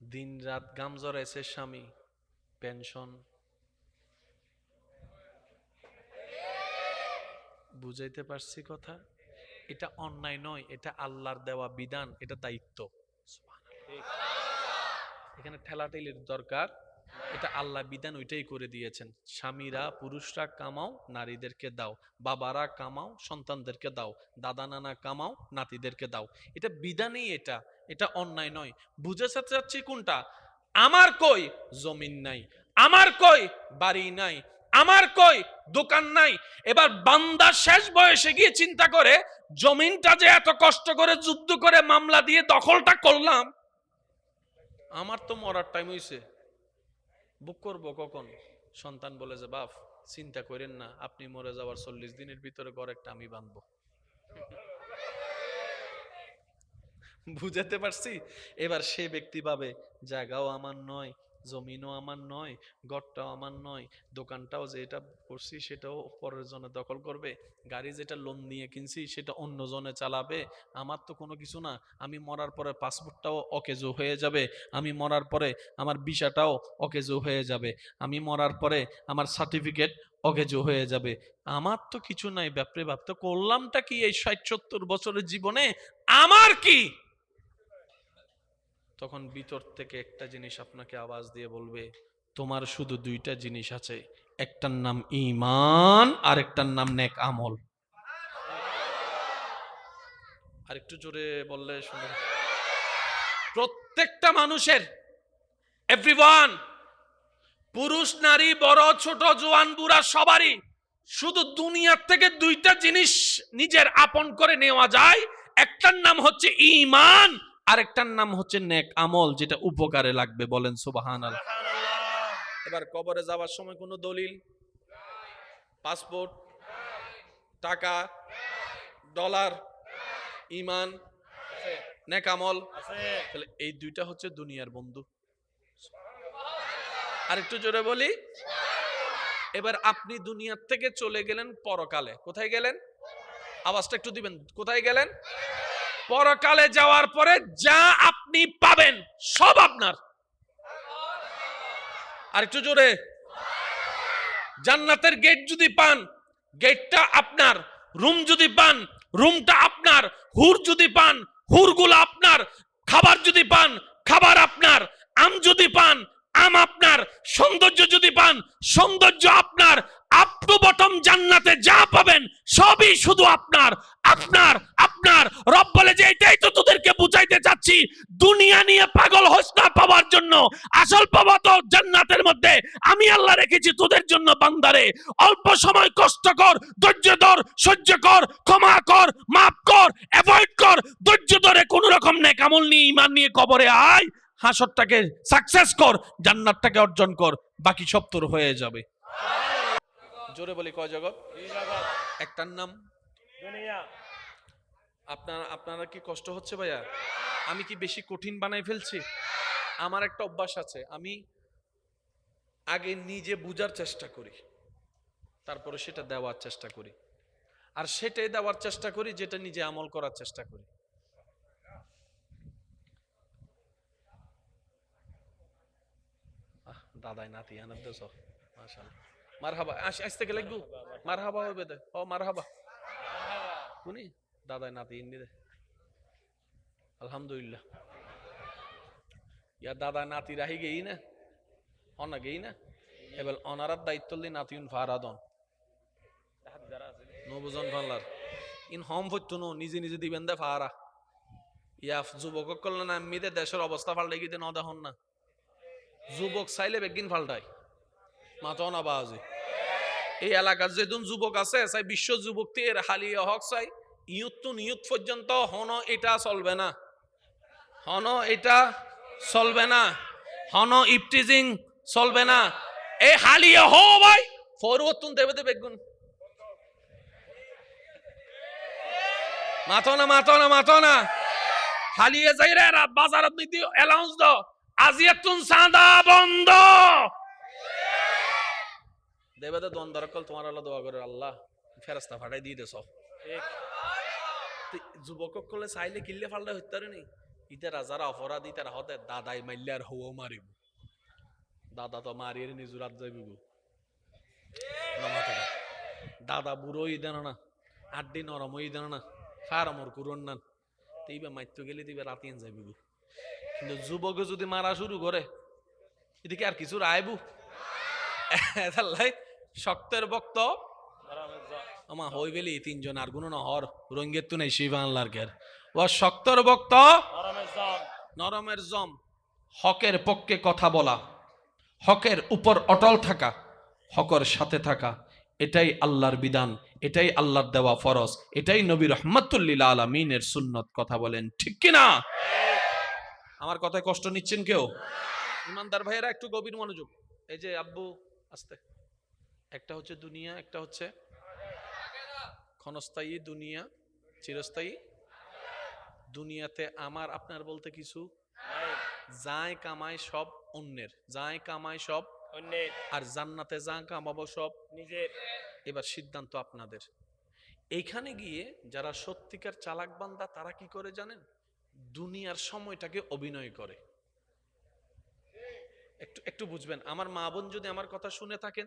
দিন রাত গাম জড়াইছে স্বামী, পেনশন। বুঝাইতে পারছি কথা? এটা অন্যায় নয়, এটা আল্লাহর দেওয়া বিধান, এটা দায়িত্ব। এখানে ঠেলাঠেলির দরকার, এটা আল্লাহ বিধান, ওইটাই করে দিয়েছেন। স্বামীরা, পুরুষরা কামাও, নারীদেরকে দাও, বাবারা কামাও, সন্তানদেরকে দাও, দাদা নানা কামাও, নাতিদেরকে দাও। এটা বিধানই, এটা এটা অন্যায় নয়। বুঝাতে চাচ্ছি কোনটা? আমার কই জমিন নাই, আমার কই বাড়ি নাই, আমার কই দোকান নাই। এবার বান্দা শেষ বয়সে গিয়ে চিন্তা করে জমিনটা যে এত কষ্ট করে যুদ্ধ করে মামলা দিয়ে দখলটা করলাম, আমার তো মরার টাইম হইছে, বুক করবো কখন? সন্তান বলে যে বাপ চিন্তা করেন না, আপনি মরে যাওয়ার 40 দিনের ভিতরে ঘর একটা আমি বাঁধবো। বুঝাতে পারছি? এবার সে ব্যক্তি ভাবে জায়গাও আমার নয়, জমিনও আমার নয়, ঘরটাও আমার নয়, দোকানটাও যেটা করছি সেটাও পরের জনে দখল করবে, গাড়ি যেটা লোন নিয়ে কিনছি সেটা অন্য জনে চালাবে, আমার তো কোনো কিছু না। আমি মরার পরে পাসপোর্টটাও অকেজো হয়ে যাবে, আমি মরার পরে আমার ভিসাটাও অকেজো হয়ে যাবে, আমি মরার পরে আমার সার্টিফিকেট অকেজো হয়ে যাবে, আমার তো কিছু নাই। ব্যাপারে ভাবতে করলামটা কি এই 60-70 বছরের জীবনে, আমার কি? তখন ভিতর থেকে একটা জিনিস আপনাকে আওয়াজ দিয়ে বলবে তোমার শুধু দুইটা জিনিস আছে, একটার নাম ঈমান আর একটার নাম নেক আমল। আর একটু জোরে বললে শুনে। প্রত্যেকটা মানুষের, এভরিওয়ান, পুরুষ নারী বড় ছোট জোয়ান বুড়া সবারই শুধু দুনিয়ার থেকে দুইটা জিনিস নিজের আপন করে নেওয়া যায়, একটার নাম হচ্ছে ঈমান, আরেকটার নাম হচ্ছে নেক আমল, যেটা উপকারে লাগবে। বলেন সুবহানাল্লাহ। এবার কবরে যাওয়ার সময় কোনো দলিল, পাসপোর্ট, টাকা, ডলার, ঈমান, নেক আমল, তাহলে এই দুইটা হচ্ছে দুনিয়ার বন্ধু। আরেকটু জোরে বলি। এবার আপনি দুনিয়ার থেকে চলে গেলেন পরকালে। কোথায় গেলেন? আওয়াজটা একটু দিবেন। কোথায় গেলেন? পরকালে যাওয়ার পরে যা আপনি পাবেন সব আপনার। আর একটু জোরে। জান্নাতের গেট যদি পান, গেটটা আপনার। রুম যদি পান, রুমটা আপনার। হুর যদি পান, হুরগুলো আপনার। খাবার যদি পান, খাবার আপনার। আম যদি পান, আম আপনার। সৌন্দর্য যদি পান, সৌন্দর্য আপনার। আপ টু বটম জান্নাতে যা পাবেন সবই শুধু আপনার, আপনার, আপনার। রব বলে যে এটাই তো তোদেরকে বুঝাইতে চাচ্ছি, দুনিয়া নিয়ে পাগল হোস না পাওয়ার জন্য। আসল পাওয়া তো জান্নাতের মধ্যে। আমি আল্লাহ রেখেছি তোদের জন্য বান্দারে। অল্প সময় কষ্ট কর, ধৈর্য ধর, সহ্য কর, ক্ষমা কর, মাফ কর, অ্যাভয়েড কর, ধৈর্য ধরে কোন রকম নেক আমল নিয়ে, ঈমান নিয়ে কবরে আয়। হাসরটাকে সাকসেস কর, জান্নাতটাকে অর্জন কর, বাকি সব তোর হয়ে যাবে। জোরে বলি, কয় জগৎ? একটার নাম দুনিয়া। আপনারা কি কষ্ট হচ্ছে ভাইয়া? আমি কি বেশি কঠিন বানাই ফেলছি? আমার একটা অভ্যাস আছে, আমি আগে নিজে বুঝার চেষ্টা করি, তারপরে সেটা দেওয়ার চেষ্টা করি, আর সেটাই দেওয়ার চেষ্টা করি যেটা নিজে আমল করার চেষ্টা করি। দাদাই নাতি আনার দেশ মাশাআল্লাহ। মারহাবা। আসতে গেলে একটু মারহাবা হবে দে। ও মারহাবা কোনি দাদাই নাতি ইন্দি দে। আলহামদুলিল্লাহ। ইয়া দাদা নাতি রাহি গেই না, অনা গেই না। এবার অনারার দায়িত্ব লি নাতিউন ফারাদন নবজন ফাল্লার ইন হম হইতো নো, নিজে নিজে দিবেন দে ফারা। ইয়া যুবক করলেন না এমনিতে দেশের অবস্থা পাল্টে গিয়ে ন দেখুন না। যুবক চাইলে বেগিন পাল্টায় মাতো না বাজে। এই এলাকার যেদিন যুবক আছে চাই বিশ্ব যুবক এর হালিয়া হক চাই ইয়ুত তো নিয়ুত পর্যন্ত হন এটা চলবে না, হন এটা চলবে না, হন ইফটিজিং চলবে না। এই হালিয়া হো ভাই ফরওয়াতুন দেবে দে বেগুন মাতো না, মাতো না, মাতো না। হালিয়ে যাই রে বাজারত নীতি অ্যালাউন্স দাও, আজিয়াতুন সাদা বন্ধ দেবে দে। দন দরকাল তোমার আল্লাহ দোয়া করে আল্লাহ ফেরেশতা ফাটাই দিয়ে দেছ। যুবক করলে চাইলে কিল্লে ফালটা হইতে পারে নি। ইতারা যারা অপরাধী তারা হতে দাদাই মাইলে আর হও মারিব। দাদা তো মারিয়ে নিজুরাত যাইব। দাদা বুড়োই দেন না, আড্ডি নরমই দেন না, ফারমর করুন না, এইবা মাইতো গেলে দিবে রাতিয়ান যাইব। কিন্তু যুবকে যদি মারা শুরু করে এদিকে আর কিছু রায়বু শক্তের বক্ত আমা হই বেলি তিনজন আর গুণ নহর রঙ্গের তু নেই শিবা আল্লাহর কের ও শক্তর বক্ত নরমের জম। হকের পক্ষে কথা বলা, হকের উপর অটল থাকা, হকের সাথে থাকা, এটাই আল্লাহর বিধান, এটাই আল্লাহর দেওয়া ফরজ, এটাই নবী রাহমাতুল লিল আলামিনের সুন্নত। কথা বলেন ঠিক কি না? আমার কথায় কষ্ট নিচ্ছেন কেউ? ইমানদার ভাইয়েরা একটু গভীর মনোযোগ। এই যে আব্বু আস্তে, একটা হচ্ছে দুনিয়া, একটা হচ্ছে ক্ষণস্থায়ী দুনিয়া, চিরস্থায়ী। দুনিয়াতে আমার আপনার বলতে কিছু যাই কামাই সব অন্যের, যাই কামাই সব অন্যের, আর জান্নাতে যা কামাবো সব নিজের। এবার সিদ্ধান্ত আপনাদের। এইখানে গিয়ে যারা সত্যিকার চালাক বান্দা তারা কি করে জানেন? দুনিয়ার সময়টাকে অভিনয় করে। একটু একটু বুঝবেন। আমার মা বোন যদি আমার কথা শুনে থাকেন,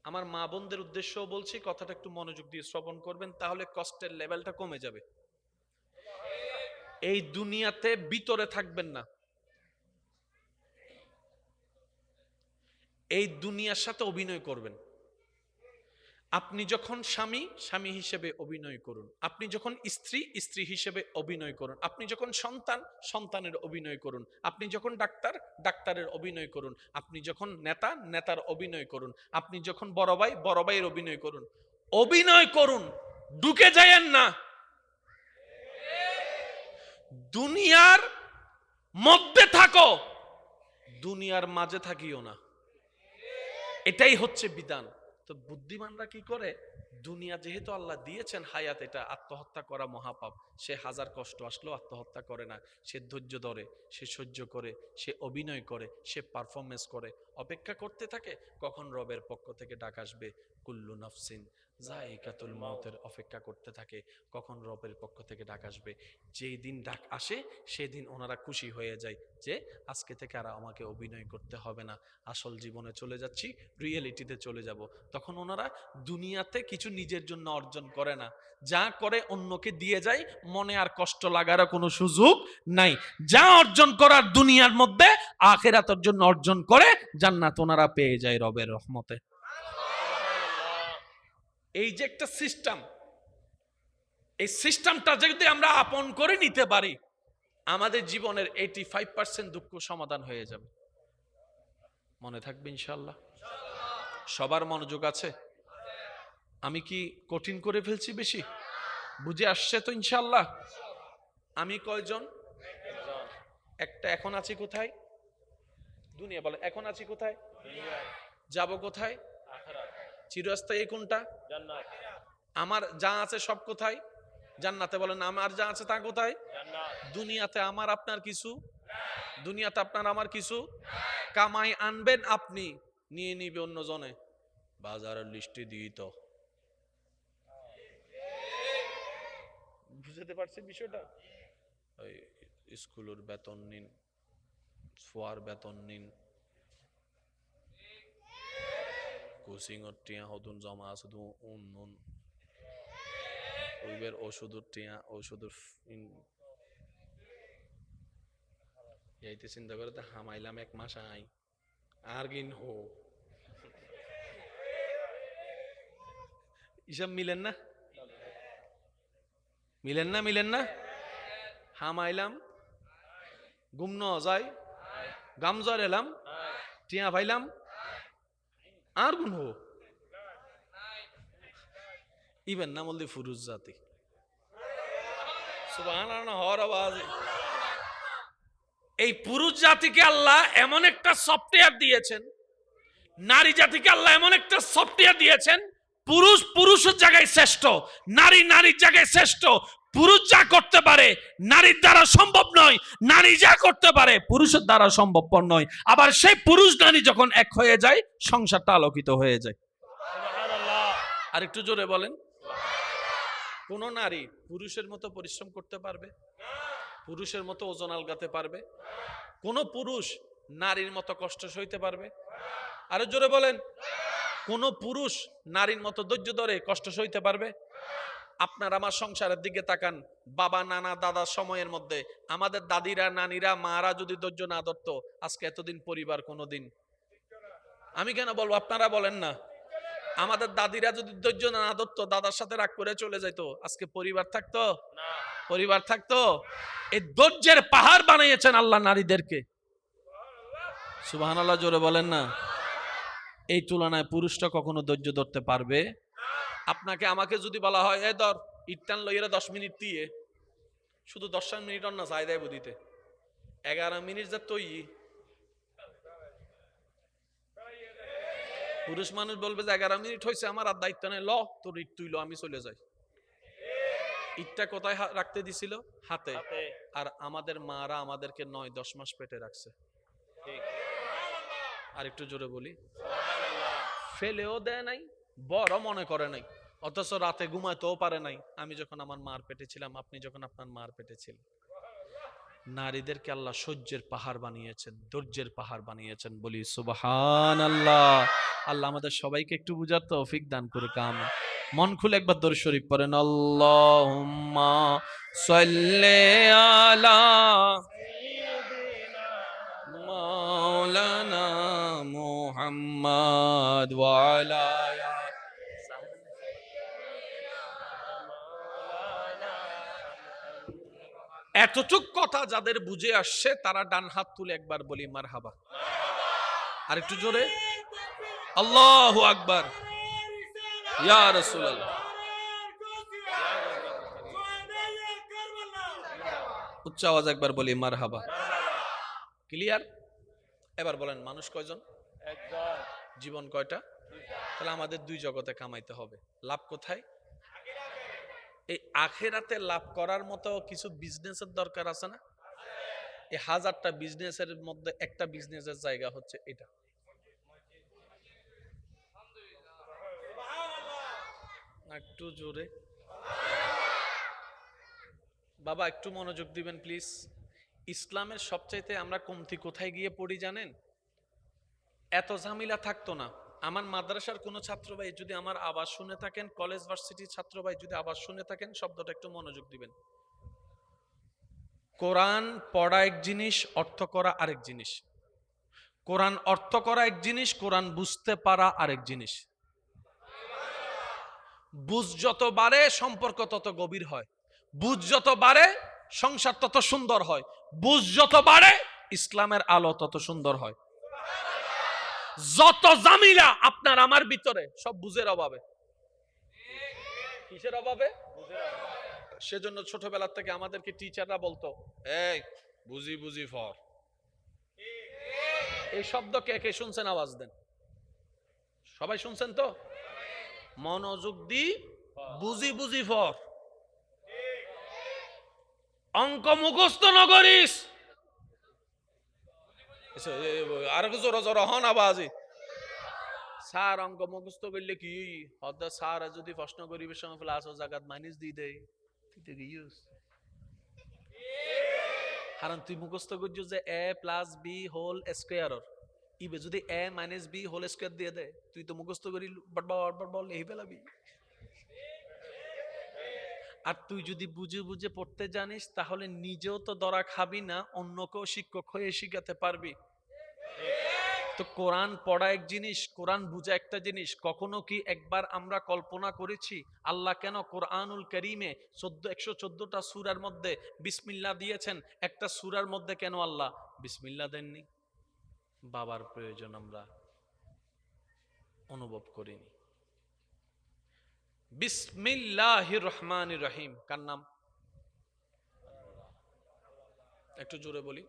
আমার মা বোনদের উদ্দেশ্যও বলছি, কথাটা একটু মনোযোগ দিয়ে শ্রবণ করবেন, তাহলে কষ্টের লেভেলটা কমে যাবে। এই দুনিয়াতে ভিতরে থাকবেন না, এই দুনিয়ার সাথে অভিনয় করবেন। আপনি যখন স্বামী, স্বামী হিসেবে অভিনয় করুন। আপনি যখন স্ত্রী, স্ত্রী হিসেবে অভিনয় করুন। আপনি যখন সন্তান, সন্তানের অভিনয় করুন। আপনি যখন ডাক্তার, ডাক্তারের অভিনয় করুন। আপনি যখন নেতা, নেতার অভিনয় করুন। আপনি যখন বড় ভাই, বড় ভাইয়ের অভিনয় করুন। অভিনয় করুন, ঢুকে যায়েন না। দুনিয়ার মধ্যে থাকো, দুনিয়ার মাঝে থাকিও না। এটাই হচ্ছে বিধান। তো বুদ্ধিমানরা কি করে, দুনিয়া যেহেতু আল্লাহ দিয়েছেন হায়াত, এটা আত্মহত্যা করা মহাপাপ, সে হাজার কষ্ট আসলেও আত্মহত্যা করে না। সে ধৈর্য ধরে, সে সহ্য করে, সে অভিনয় করে, সে পারফরমেন্স করে, অপেক্ষা করতে থাকে কখন রবের পক্ষ থেকে ডাক আসবে। কুল্লু নাফসিন যায়িকাতুল মাউতের অপেক্ষা করতে থাকে কখন রবের পক্ষ থেকে ডাক আসবে। যেই দিন ডাক আসে সেদিন ওনারা খুশি হয়ে যায় যে আজকে থেকে আর আমাকে অভিনয় করতে হবে না, আসল জীবনে চলে যাচ্ছি, রিয়েলিটিতে চলে যাব। তখন ওনারা দুনিয়াতে কিছু নিজের জন্য অর্জন করে না, যা করে অন্যকে দিয়ে যায়, মনে আর কষ্ট লাগারও কোনো সুযোগ নাই। যা অর্জন করার দুনিয়ার মধ্যে, আখিরাতের জন্য অর্জন করে জান্নাত ওনারা পেয়ে যায় রবের রহমতে। এই যে একটা সিস্টেম, এই সিস্টেমটা যদি আমরা আপন করে নিতে পারি, আমাদের জীবনের 85% দুঃখ সমাধান হয়ে যাবে। মনে থাকবে ইনশাআল্লাহ? সবার মনোযোগ আছে? আমি কি কঠিন করে ফেলছি বেশি? বুঝে আসছে তো ইনশাআল্লাহ? আমি কয়জন? একটা। এখন আছি কোথায়? দুনিয়া। বলে এখন আছি কোথায়? যাব কোথায়? চিরস্থায়ী কোনটা? জান্নাত। আমার যা আছে সব কোথায়? জান্নাতে। বলেন আমার যা আছে তা কোথায়? দুনিয়াতে আমার আপনার কিছু, দুনিয়াতে আপনার আমার কিছু। কামাই আনবেন আপনি, নিয়ে নিবে অন্যজনে, বাজারের লিস্টে দিই তো। বুঝতে পারছেন বিষয়টা? ওই স্কুলের বেতন নিন, সোয়ার বেতন নিন, কোচিং এর টিয়া হতুন জমা আছে তো উন্নন, ওইবার ওষুধের টিয়া, ওষুধের এইতে চিন্তা করে তো হামাইলাম এক মাস আই আর গিন হো। এসব মিলেন না? মিলেন না? মিলেন না? হামাইলাম, গুম ন যায়, গামজার এলাম, টিয়া ভাইলাম, আর গুণ হো। ইবেন নাম বলতে ফুরুজ জাতি। সুবহানাল্লাহ হওয়ার আওয়াজ। এই পুরুষ জাতিকে আল্লাহ এমন একটা সফটওয়্যার দিয়েছেন, নারী জাতিকে আল্লাহ এমন একটা সফটওয়্যার দিয়েছেন, পুরুষ পুরুষের জায়গায় শ্রেষ্ঠ, নারী নারীর জায়গায় শ্রেষ্ঠ। পুরুষ যা করতে পারে নারীর দ্বারা সম্ভব নয়, নারী যা করতে পারে পুরুষের দ্বারা সম্ভবপর নয়। আবার সেই পুরুষ নারী যখন এক হয়ে যায়, সংসারটা আলোকিত হয়ে যায়। আর একটু জোরে বলেন। কোন নারী পুরুষের মতো পরিশ্রম করতে পারবে? পুরুষের মতো ওজন আলগাতে পারবে? কোন পুরুষ নারীর মতো কষ্ট সইতে পারবে? আরো জোরে বলেন। কোন পুরুষ নারীর মতো ধৈর্য ধরে কষ্ট সইতে পারবে? আপনার আমার সংসারের দিকে তাকান, বাবা নানা দাদার সময়ের মধ্যে আমাদের দাদিরা নানিরা মারা যদি ধৈর্য না ধরতো, আজকে এতদিন পরিবার কোনোদিন। আমি কেন বলবো, আপনারা বলেন না। আমাদের দাদিরা যদি ধৈর্য না ধরতো, দাদার সাথে রাগ করে চলে যাইতো, আজকে পরিবার থাকতো? পরিবার থাকতো? এই ধৈর্যের পাহাড় বানিয়েছেন আল্লাহ নারীদেরকে। সুবহানাল্লাহ জোরে বলেন না। এই তুলনায় পুরুষটা কখনো ধৈর্য ধরতে পারবে? আপনাকে আমাকে যদি বলা হয় এ ধর ইটান লইরা 10 মিনিট দিয়ে, শুধু 10 মিনিট না চাই দেয় বুদিতে 11 মিনিট যা তৈ, পুরুষ মানুষ বলবে যে 11 মিনিট হয়েছে, আমার আর দায়িত্ব নেই, ল তোর ইট তুই ল, আমি চলে যাই। ইটটা কোথায় রাখতে দিছিল? হাতে। আর আমাদের মারা আমাদেরকে 9-10 মাস পেটে রাখছে। আর একটু জোরে বলি, ফেলেও দেয় নাই, বড় মনে করে নাই, অথচ রাতে ঘুমাইতেও পারে নাই। আমি যখন আমার মার পেটে ছিলাম, আপনি যখন আপনার মার পেটে ছিলেন। নারীদেরকে আল্লাহ সহ্যের পাহাড় বানিয়েছেন, ধৈর্যের পাহাড় বানিয়েছেন। বলি সুবহানাল্লাহ। আল্লাহ আমাদের সবাইকে একটু বুঝার তৌফিক দান করুক। আমিন। মন খুলে একবার দরুদ শরীফ পড়েন। আল্লাহুম্মা সাল্লি আলা মাওলানা মুহাম্মদ ওয়া আলা এতটুক কথা যাদের বুঝে আসছে তারা ডান হাত তুলে একবার বলি মারহাবা। আর একটু জোরে আল্লাহু আকবার, ইয়া রাসূলুল্লাহ। উচ্চ আওয়াজ একবার বলি মারহাবা। ক্লিয়ার? এবার বলেন মানুষ কয়জন? একজন। জীবন কয়টা? তাহলে আমাদের দুই জগতে কামাইতে হবে। লাভ কোথায়? এই আখিরাতে লাভ করার মতো কিছু বিজনেসের দরকার আছে না? এই 1000টা বিজনেসের মধ্যে একটা বিজনেসের জায়গা হচ্ছে এটা। একটু জোরে বাবা, একটু মনোযোগ দিবেন প্লিজ। ইসলামের সবচাইতে আমরা কমতি কোথায় গিয়ে পড়ি জানেন? এত ঝামেলা থাকতো না। আমার মাদ্রাসার কোনো ছাত্র ভাই যদি আমার আওয়াজ শুনে থাকেন, কলেজ ভার্সিটির ছাত্র ভাই যদি আওয়াজ শুনে থাকেন, শব্দটা একটু মনোযোগ দিবেন। কোরআন পড়া এক জিনিস, অর্থ করা আরেক জিনিস। কোরআন অর্থ করা এক জিনিস, কোরআন বুঝতে পারা আরেক জিনিস। বুঝ যত বাড়ে সম্পর্ক তত গভীর হয়, বুঝ যত বাড়ে সংসার তত সুন্দর হয়, বুঝ যত বাড়ে ইসলামের আলো তত সুন্দর হয়। যত জামিলা আপনার আমার ভিতরে সব বুঝের অভাবে। কিসের অভাবে? সেজন্য ছোটবেলা থেকে আমাদেরকে টিচাররা বলতো, এই বুঝি বুঝি ফর। এই শব্দ কে কে শুনছেন? আওয়াজ দেন। সবাই শুনছেন তো? মনোযোগ দি বুঝি বুঝি ফর। অঙ্ক মুখস্থ নগরিস। আর জোর জোর হন আবাজি। স্যার অঙ্ক মুখস্থ করলে কি হদ্দা স্যার যদি প্রশ্ন করিবের সময় প্লাস ও জায়গা মাইনাস দিয়ে দেয়, কারণ তুই মুখস্থ করছো যে a plus B whole square, ইবে যদি a minus B whole square দিয়ে দেয়, তুই তো মুখস্থ করি বল এই পেলাবি। আর তুই যদি বুঝে বুঝে পড়তে জানিস তাহলে নিজেও তো ধরা খাবি না, অন্যকেও শিক্ষক হয়ে শিখাতে পারবি। তো কোরআন পড়া এক জিনিস, কোরআন বুঝা একটা জিনিস। কখনো কি একবার আমরা কল্পনা করেছি আল্লাহ কেন কোরআনুল কারীমে 114টা সূরার মধ্যে বিসমিল্লাহ দিয়েছেন, একটা সূরার মধ্যে কেন আল্লাহ বিসমিল্লাহ দেননি? বাবার প্রয়োজন আমরা অনুভব করিনি। বিসমিল্লাহির রহমানির রহিম কার নাম? একটু জোরে বলি।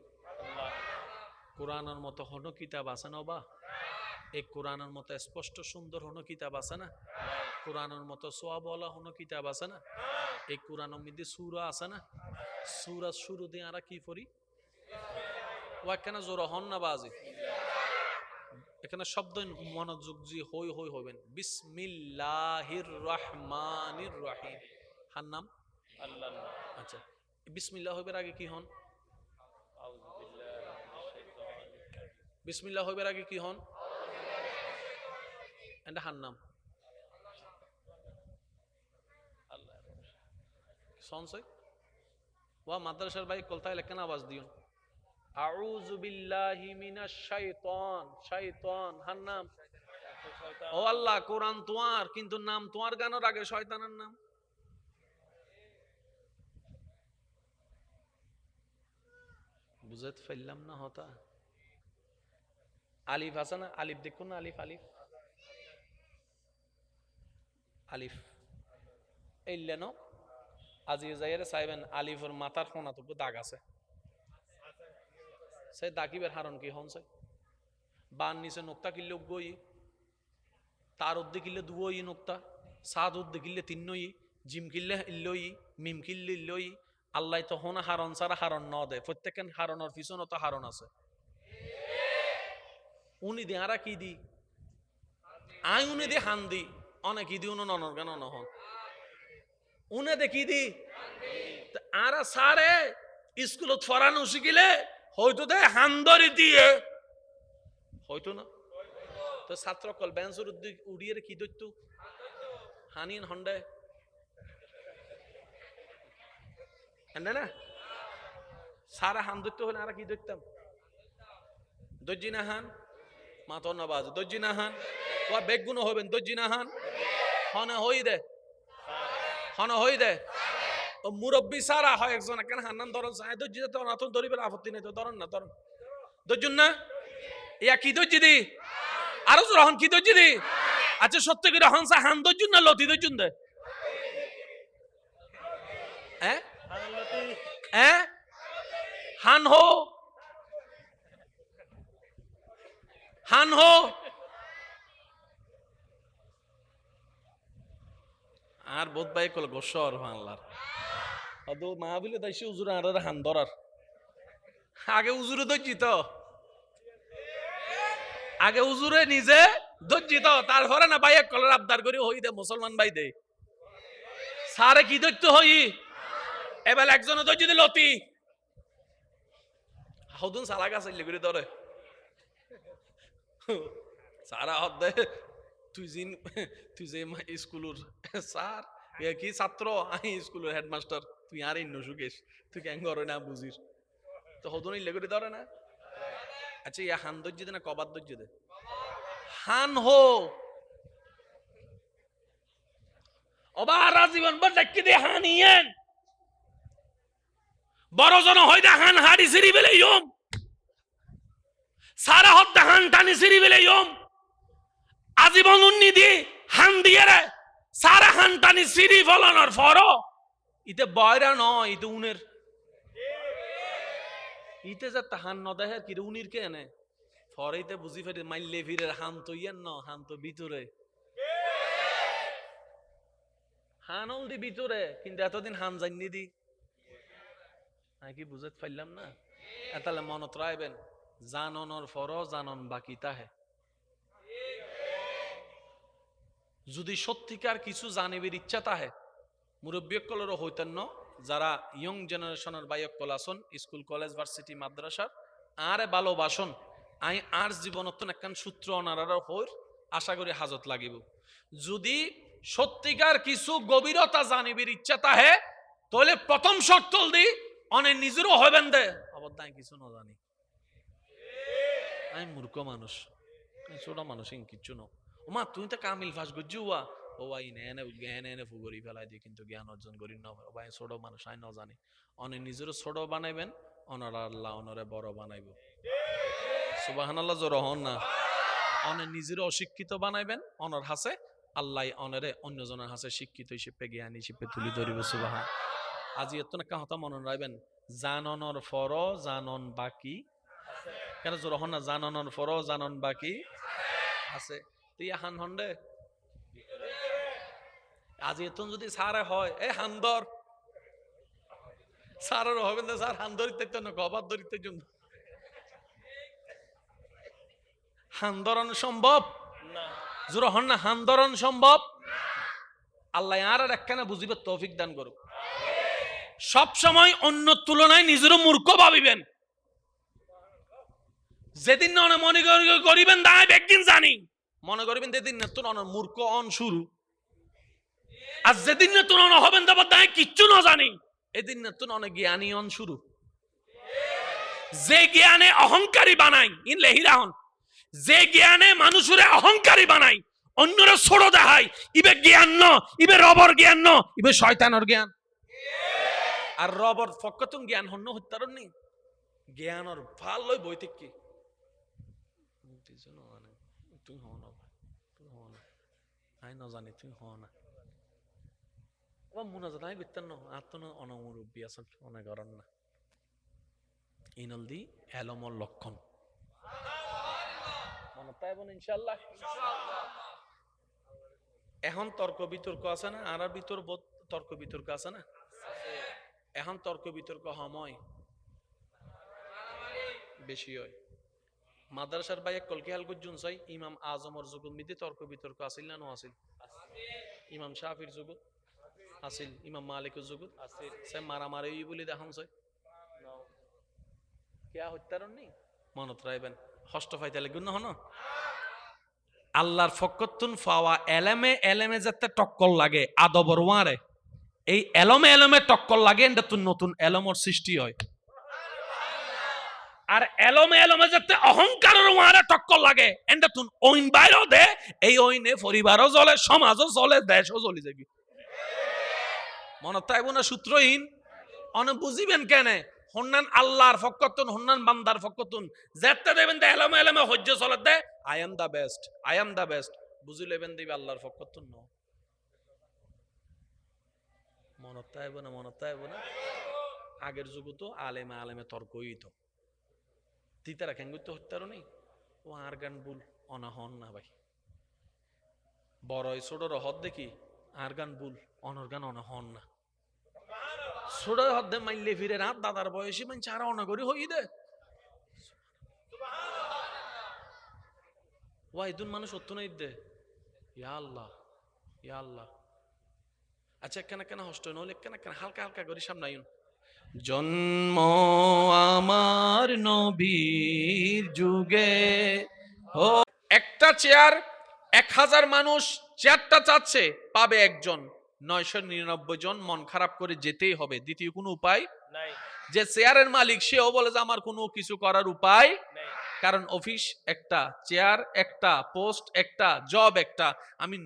কোরআনের মতো হনো কিতাব আছে না বা? এই কোরআনের মতো স্পষ্ট সুন্দর হনো কিতাব আছে না? কোরআনের মতো সোয়াবওয়ালা হনো কিতাব আছে না? এই কোরআনের মধ্যে সূরা আছে না? সূরা শুরু দিয়ে আমরা কি পড়ি? ওয়াক্কানা জোর হন না বাজি। এখানে শব্দ মনোযোগ জি হই হই হবেন। বিসমিল্লাহির রহমানির রহিম। হার নাম আল্লাহ। আচ্ছা, বিসমিল্লাহ হইবার আগে কি হন? বিসমিল্লাহ হইবার আগে কি হন? এটা হার নাম সনসই ওয়া মাদ্রাসার ভাই কলতায় লেখেন আওয়াজ দিও। আউযু বিল্লাহি মিনাশ শাইতান। শাইতান হার নাম? ও আল্লাহ, কোরআন তোমার কিন্তু নাম তোমার গানোর আগে শয়তানের নাম। বুঝতে পারলাম না হতা। আলিফ আছে না? আলিফ দেখুন না, আলিফ আলিফ আলিফ এই লেন আজি যাইরে চাইবেন আলিফের মাথার কোনাটুকু দাগ আছে, সে দাগিবের হারণ কি হনছে? বান নিচে নোক্তা কিনলে গই, তার উদ্দে কিনলে দুই নোক্তা, সাদ উদ্দে কিনলে তিনই, জিম কিনলে ইল্লই, মিম কিনলে ইল্লই। আল্লাহ তো হোনা হারণ ছাড়া হারণ ন দেয়। প্রত্যেকের হারণের পিছনে তো হারণ আছে। উনি দি আরা কি দি আই উনি দি হান দি অনেক দি উন ননর গান নহন উনে দেখি দি আরা সারে স্কুলত ফরানো শিখিলে হয়তো দে হান্দরি দিয়ে হয়তো না। তো ছাত্র কল বেঞ্চের উড়িয়ে কি দৈত্য হানিন হন্ডে না সারা হান দৈত্য হলে আর কি দৈত্যাম দর্জি না হান মাথর না বাজ দর্জি না হান ওয়া বেগুনো হবেন দর্জি না হান হনে হই দে হনে হই দে ও মুরব্বী সারা হয় একজন কেন হান্নান ধরন চায় ধৈর্য তো না তো ধরিবেন আপত্তি নেই তো ধরন না ধরন ধৈর্য না ইয়া কি ধৈর্য দি আরো রহন কি ধৈর্য দি আচ্ছা সত্য করে হনসা হান ধৈর্য না লতি ধৈর্য দে হ্যাঁ হ্যাঁ হান হো হান হো আর বোধ ভাই কল গোসর বাংলার আদো মাহবিলে দাইছে উজুর আর হান ধরার আগে উজুরে ধৈর্য আগে উজুরে নিজে ধৈর্য তারপরে না ভাই এক কলের আবদার করে হই দে মুসলমান ভাই দে সারে কি ধৈর্য হই এবার একজন ধৈর্য দিল লতি হদুন সালা গাছ করে ধরে সারা হদে তুই যে স্কুলের স্যার কি ছাত্র আমি স্কুলের হেডমাস্টার তুই আর ইন্ন সুকেশ তুই কেন করে না বুঝিস তো হদুন ইল্লে করে ধরে না আচ্ছা ইয়া হান ধৈর্য দে না কবার ধৈর্য দে হান হো অবার জীবন বল দেখি দে হানিয়েন বড় জন হয় দা হান হাড়ি সিরি বেলে ইয়ম সারা হদ দা হান টানি সিরি বেলে ইয়ম আজীবন উন্নি দি হান দিয়ে রে সারা হান টানি সিরি ফলানোর ফর ইতে বয়রা নয় ইতে উনের ইতে যে হান ন দেখে কি উনির কে এনে ফরেইতে বুঝি ফেরে মাইলে ফিরে হান তো ইয়ান ন হান তো ভিতরে হান অলদি ভিতরে কিন্তু এতদিন হান জানি দি নাকি বুঝতে পারলাম না তাহলে মনত রাখবেন জাননের ফর জানন বাকি তাহে যদি সত্যিকার কিছু জানিবের ইচ্ছা তাহে মুরব্বীকলেরও হইতেন ন যারা ইয়ং জেনারেশনের বাইকল আসন স্কুল কলেজ ভার্সিটি মাদ্রাসার আরে ভালোবাসন আই আর জীবনত একখান সূত্র অনারার হইর আশা করি হাজত লাগিব যদি সত্যিকার কিছু গভীরতা জানিবের ইচ্ছা তাহে তাহলে প্রথম শর্ত দি অনেক নিজেরও হবেন দে আবার তাই কিছু না জানি আমি মূর্খ মানুষ ছোট মানুষ কিচ্ছু ন ওমা তুই তো কামিল ফাঁস গুজুয়া ও ভাই এনে জ্ঞান এনে ফুগরি ফেলাই দিই কিন্তু জ্ঞান অর্জন করি না ভাই ছোট মানুষ আই না জানি অনেক নিজেরও ছোট বানাইবেন অনারা আল্লাহ অনরে বড় বানাইব সুবহানাল্লাহ জোর হন না অনেক নিজেরও অশিক্ষিত বানাইবেন অনর হাসে আল্লাহ অনরে অন্যজনের হাসে শিক্ষিত হিসেবে জ্ঞান হিসেবে তুলি ধরিব সুবহান আজি এত না কথা মনে রাখবেন জাননের ফর জানন বাকি কেন জোর হন না জাননের ফর জানন বাকি আছে তুই হান হন্ডে আজি এত যদি সারে হয় এ হান্দর সারের হবেন না স্যার হান ধরিতে না গবার ধরিতে জন্য হান্দরণ সম্ভব না জোর হন না হান্দরণ সম্ভব আল্লাহ আর একখানে বুঝিবে তৌফিক দান করুক সব সময় অন্য তুলনায় নিজেরও মূর্খ ভাবিবেন যেদিন না মনে করিবেন দাঁড়ায় একদিন জানি মনে করিবেন যেদিন না তোর মূর্খ অন শুরু আর যেদিন না তোর হবেন তারপর দাঁড়ায় কিচ্ছু না জানি এদিন না তোর অনেক জ্ঞানী অন শুরু যে জ্ঞানে অহংকারী বানাই ইন লেহিরাহন যে জ্ঞানে মানুষের অহংকারী বানাই অন্যরা ছোট দেখাই ইবে জ্ঞান ন ইবে রবর জ্ঞান ন ইবে শয়তানের জ্ঞান আর রবর ফকতুন জ্ঞান হন্য হত্যারণ নেই জ্ঞানর ভালোই বইতে কি তুই হও না তুই হও না আই না জানি তুই হও না ও মনে জানাই বিত্তান ন আত্ম অনমুরব্বী আছে মনে করেন না ইনলদি এলমর লক্ষণ মনে পাইবেন ইনশাআল্লাহ এখন তর্ক বিতর্ক আছে না আর ভিতর তর্ক বিতর্ক আছে না এখন তর্ক বিতর্ক সময় বেশি হয় মাদ্রাসার বাইক কলকে হাল গুজুন চাই ইমাম আজমর যুগত মিদি তর্ক বিতর্ক আছিল না নো আছিল ইমাম শাফির যুগত আছিল ইমাম মালিকের যুগত আছিল সে মারামারি বলি দেখাম চাই কিয়া হত্যারণ নেই মনত রাখবেন হস্ত ফাইতে লাগবে না হন আল্লাহর ফকতুন ফাওয়া এলেমে এলেমে যাতে টক্কর লাগে আদবর ওয়ারে এই এলমে এলমে টক্কর লাগে এটা তো নতুন এলমর সৃষ্টি হয় আর এলমে এলমে যাতে অহংকারের ওয়ারে টক্কর লাগে এটা তুন ওইন বাইরও দে এই ওইনে পরিবারও চলে সমাজও চলে দেশও চলে যাবে অনতাইব না সূত্রহীন অন বুঝিবেন কেন হন্নান আল্লাহর ফকতুন হন্নান বান্দার ফকতুন যেতে দেবেন দে এলামে এলামে হজ্জ সালাত দে I am the best I am the best বুঝিলেবেন দিবে আল্লাহর ফকতুন ন মনতাইব না আগের যুগ তো আলেমে আলেমে তর্কই তো তিতারা কেঙ্গুই তো হত্যারও নেই ও আর গান বুল অনাহন না ভাই বড় ছোটর হদ দেখি আর গান বুল অনর গান অনাহন না ছোট হদ্দে মাইলে ফিরে রাত দাদার বয়সী মান চারা অনাগরি হই দে ওয়াইদুন মানুষ সত্য নাই দে ইয়া আল্লাহ ইয়া আল্লাহ আচ্ছা কেন কেন হষ্ট নলে কেন কেন হালকা হালকা করে সামনে আইন জন্ম আমার নবীর যুগে ও একটা চেয়ার 1000 মানুষ চেয়ারটা চাচ্ছে পাবে একজন 999 জন মন খারাপ করে যেতেই হবে দ্বিতীয় কোনো উপায় নাই যে চেয়ারের মালিক সেও বলে যে আমার কোনো কিছু করার উপায় নাই কারণ অফিস একটা চেয়ার একটা পোস্ট একটা জব একটা আমি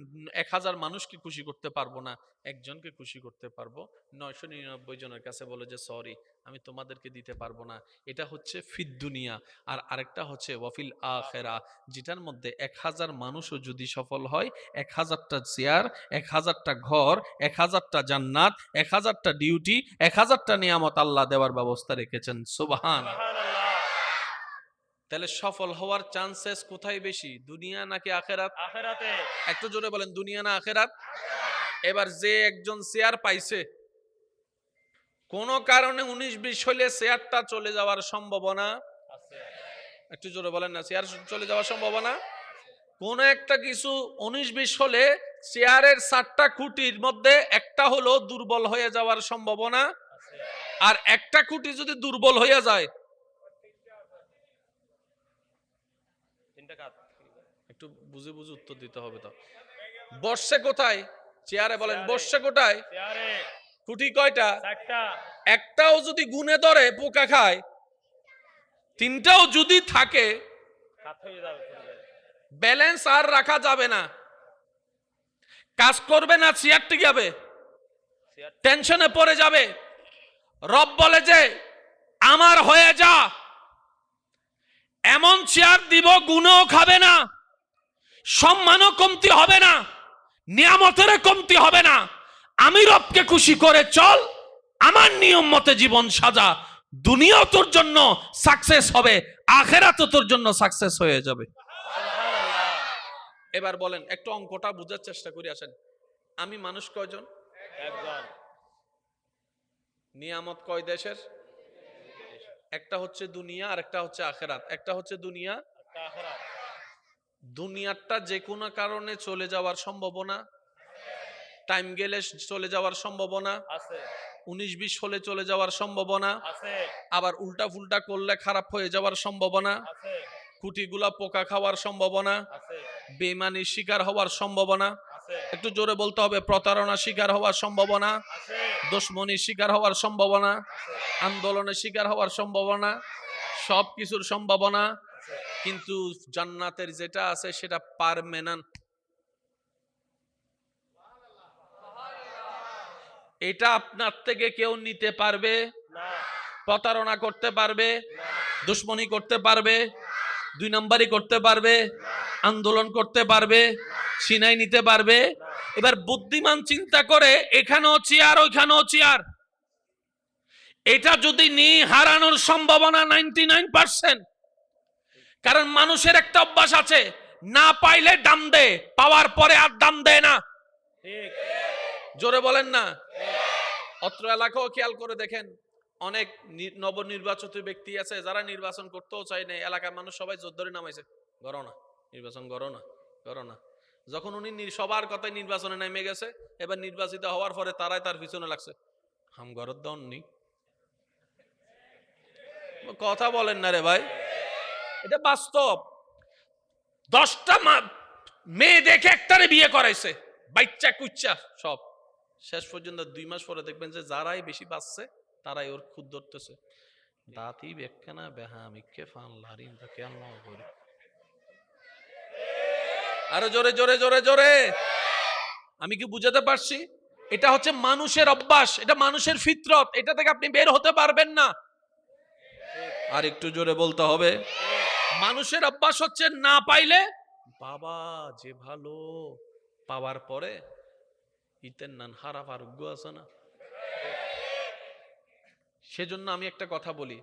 1000 মানুষকে খুশি করতে পারবো না একজনকে খুশি করতে পারবো 999 জনের কাছে বলে যে সরি আমি তোমাদেরকে দিতে পারবো না এটা হচ্ছে ফিদ দুনিয়া আর আরেকটা হচ্ছে ওয়াফিল আখিরা যেটার মধ্যে 1000 মানুষও যদি সফল হয় 1000টা চেয়ার 1000টা ঘর 1000টা জান্নাত 1000টা ডিউটি 1000টা নিয়ামত আল্লাহ দেওয়ার ব্যবস্থা রেখেছেন সুবহানাল্লাহ তাহলে সফল হওয়ার চান্সেস কোথায় বেশি দুনিয়া নাকি আখিরাত আখিরাতে একটু জোরে বলেন দুনিয়া না আখিরাত এবার যে একজন শেয়ার পাইছে কোন কারণে 19-20 হলে শেয়ারটা চলে যাওয়ার সম্ভাবনা আছে একটু জোরে বলেন না শেয়ার চলে যাওয়ার সম্ভাবনা কোন একটা কিছু 19-20 হলে শেয়ারের 7টা খুঁটির মধ্যে একটা হলো দুর্বল হয়ে যাওয়ার সম্ভাবনা আছে আর একটা খুঁটি যদি দুর্বল হয়ে যায় একটু বুঝে বুঝে উত্তর দিতে হবে তো বর্ষে কোথায় চেয়ারে বলেন বর্ষে কোথায় চেয়ারে খুঁটি কয়টা চারটা একটাও যদি গুনে ধরে পোকা খায় তিনটাও যদি থাকে ব্যালেন্স আর রাখা যাবে না কাজ করবে না চেয়ার টিকে যাবে টেনশনে পড়ে যাবে রব বলে যে আমার হয়ে যা এমন চেয়ার দিব গুণও খাবে না সম্মানও কমতি হবে না নিয়ামতের কমতি হবে না আমি রবকে খুশি করে চল আমার নিয়ম মতে জীবন সাজা দুনিয়াও তোর জন্য সাকসেস হবে আখিরাতও তোর জন্য সাকসেস হয়ে যাবে এবার বলেন একটু অঙ্কটা বোঝার চেষ্টা করি আসেন আমি মানুষ কয়জন একজন নিয়ামত কয় দেশের একটা হচ্ছে দুনিয়া আর একটা হচ্ছে আখিরাত একটা হচ্ছে দুনিয়া একটা আখিরাত দুনিয়াটা যে কোনো কারণে চলে যাওয়ার সম্ভাবনা টাইম গেলে চলে যাওয়ার সম্ভাবনা আছে 19-20 হলে চলে যাওয়ার সম্ভাবনা আছে আবার উল্টা ফুলটা করলে খারাপ হয়ে যাওয়ার সম্ভাবনা আছে কুটিগুলা পোকা খাওয়ার সম্ভাবনা আছে বেঈমানির শিকার হওয়ার সম্ভাবনা আছে একটু জোরে বলতে হবে প্রতারণার শিকার হওয়ার সম্ভাবনা আছে দুশমনির শিকার হওয়ার সম্ভাবনা আছে আন্দোলনের শিকার হওয়ার সম্ভাবনা সব কিছুর সম্ভাবনা কিন্তু জান্নাতের যেটা আছে সেটা পার্মানেন্ট এটা আপনার থেকে কেউ নিতে পারবে না প্রতারণা করতে পারবে না দুশমনি করতে পারবে দুই নাম্বারই করতে পারবে আন্দোলন করতে পারবে সিনাই নিতে পারবে এবার বুদ্ধিমান চিন্তা করে এখানেও চেয়ার ওইখানেও চেয়ার এটা যদি নি হারানোর সম্ভাবনা 99% কারণ মানুষের একটা অভ্যাস আছে না পাইলে দাম দে পাওয়ার পরে আর দাম দেয় না ঠিক জোরে বলেন না অত্র এলাকাও খেয়াল করে দেখেন অনেক নবনির্বাচিত ব্যক্তি আছে যারা নির্বাচন করতেও চায় না এলাকার মানুষ সবাই জোর ধরে নামাইছে করো না নির্বাচন করো না যখন উনি সবার কথায় নির্বাচনে নেমে গেছে এবার নির্বাচিত হওয়ার পরে তারাই তার পিছনে লাগছে হাম গরদ দননি কথা বলেন না রে ভাই এটা বাস্তব 10টা মেয়ে দেখে একটারে বিয়ে করাইছে বাচ্চা কুচ্চা সব শেষ পর্যন্ত 2 মাস পরে দেখবেন যে যারাই বেশি বাঁচছে তারাই ওর খুদ ধরতেছে দাঁতি বেখানা বেহামিকে ফান লারিন তা কেন করি আরো জোরে জোরে জোরে জোরে আমি কি বুঝাতে পারছি এটা হচ্ছে মানুষের অভ্যাস, এটা মানুষের ফিতরত, এটা থেকে আপনি বের হতে পারবেন না। আর একটু জোরে বলতে হবে। মানুষের অভ্যাস হচ্ছে না পাইলে বাবা যে ভালো, পাওয়ার পরে ইতেন নান হারা আরোগ্য আছে না। সেজন্য আমি একটা কথা বলি,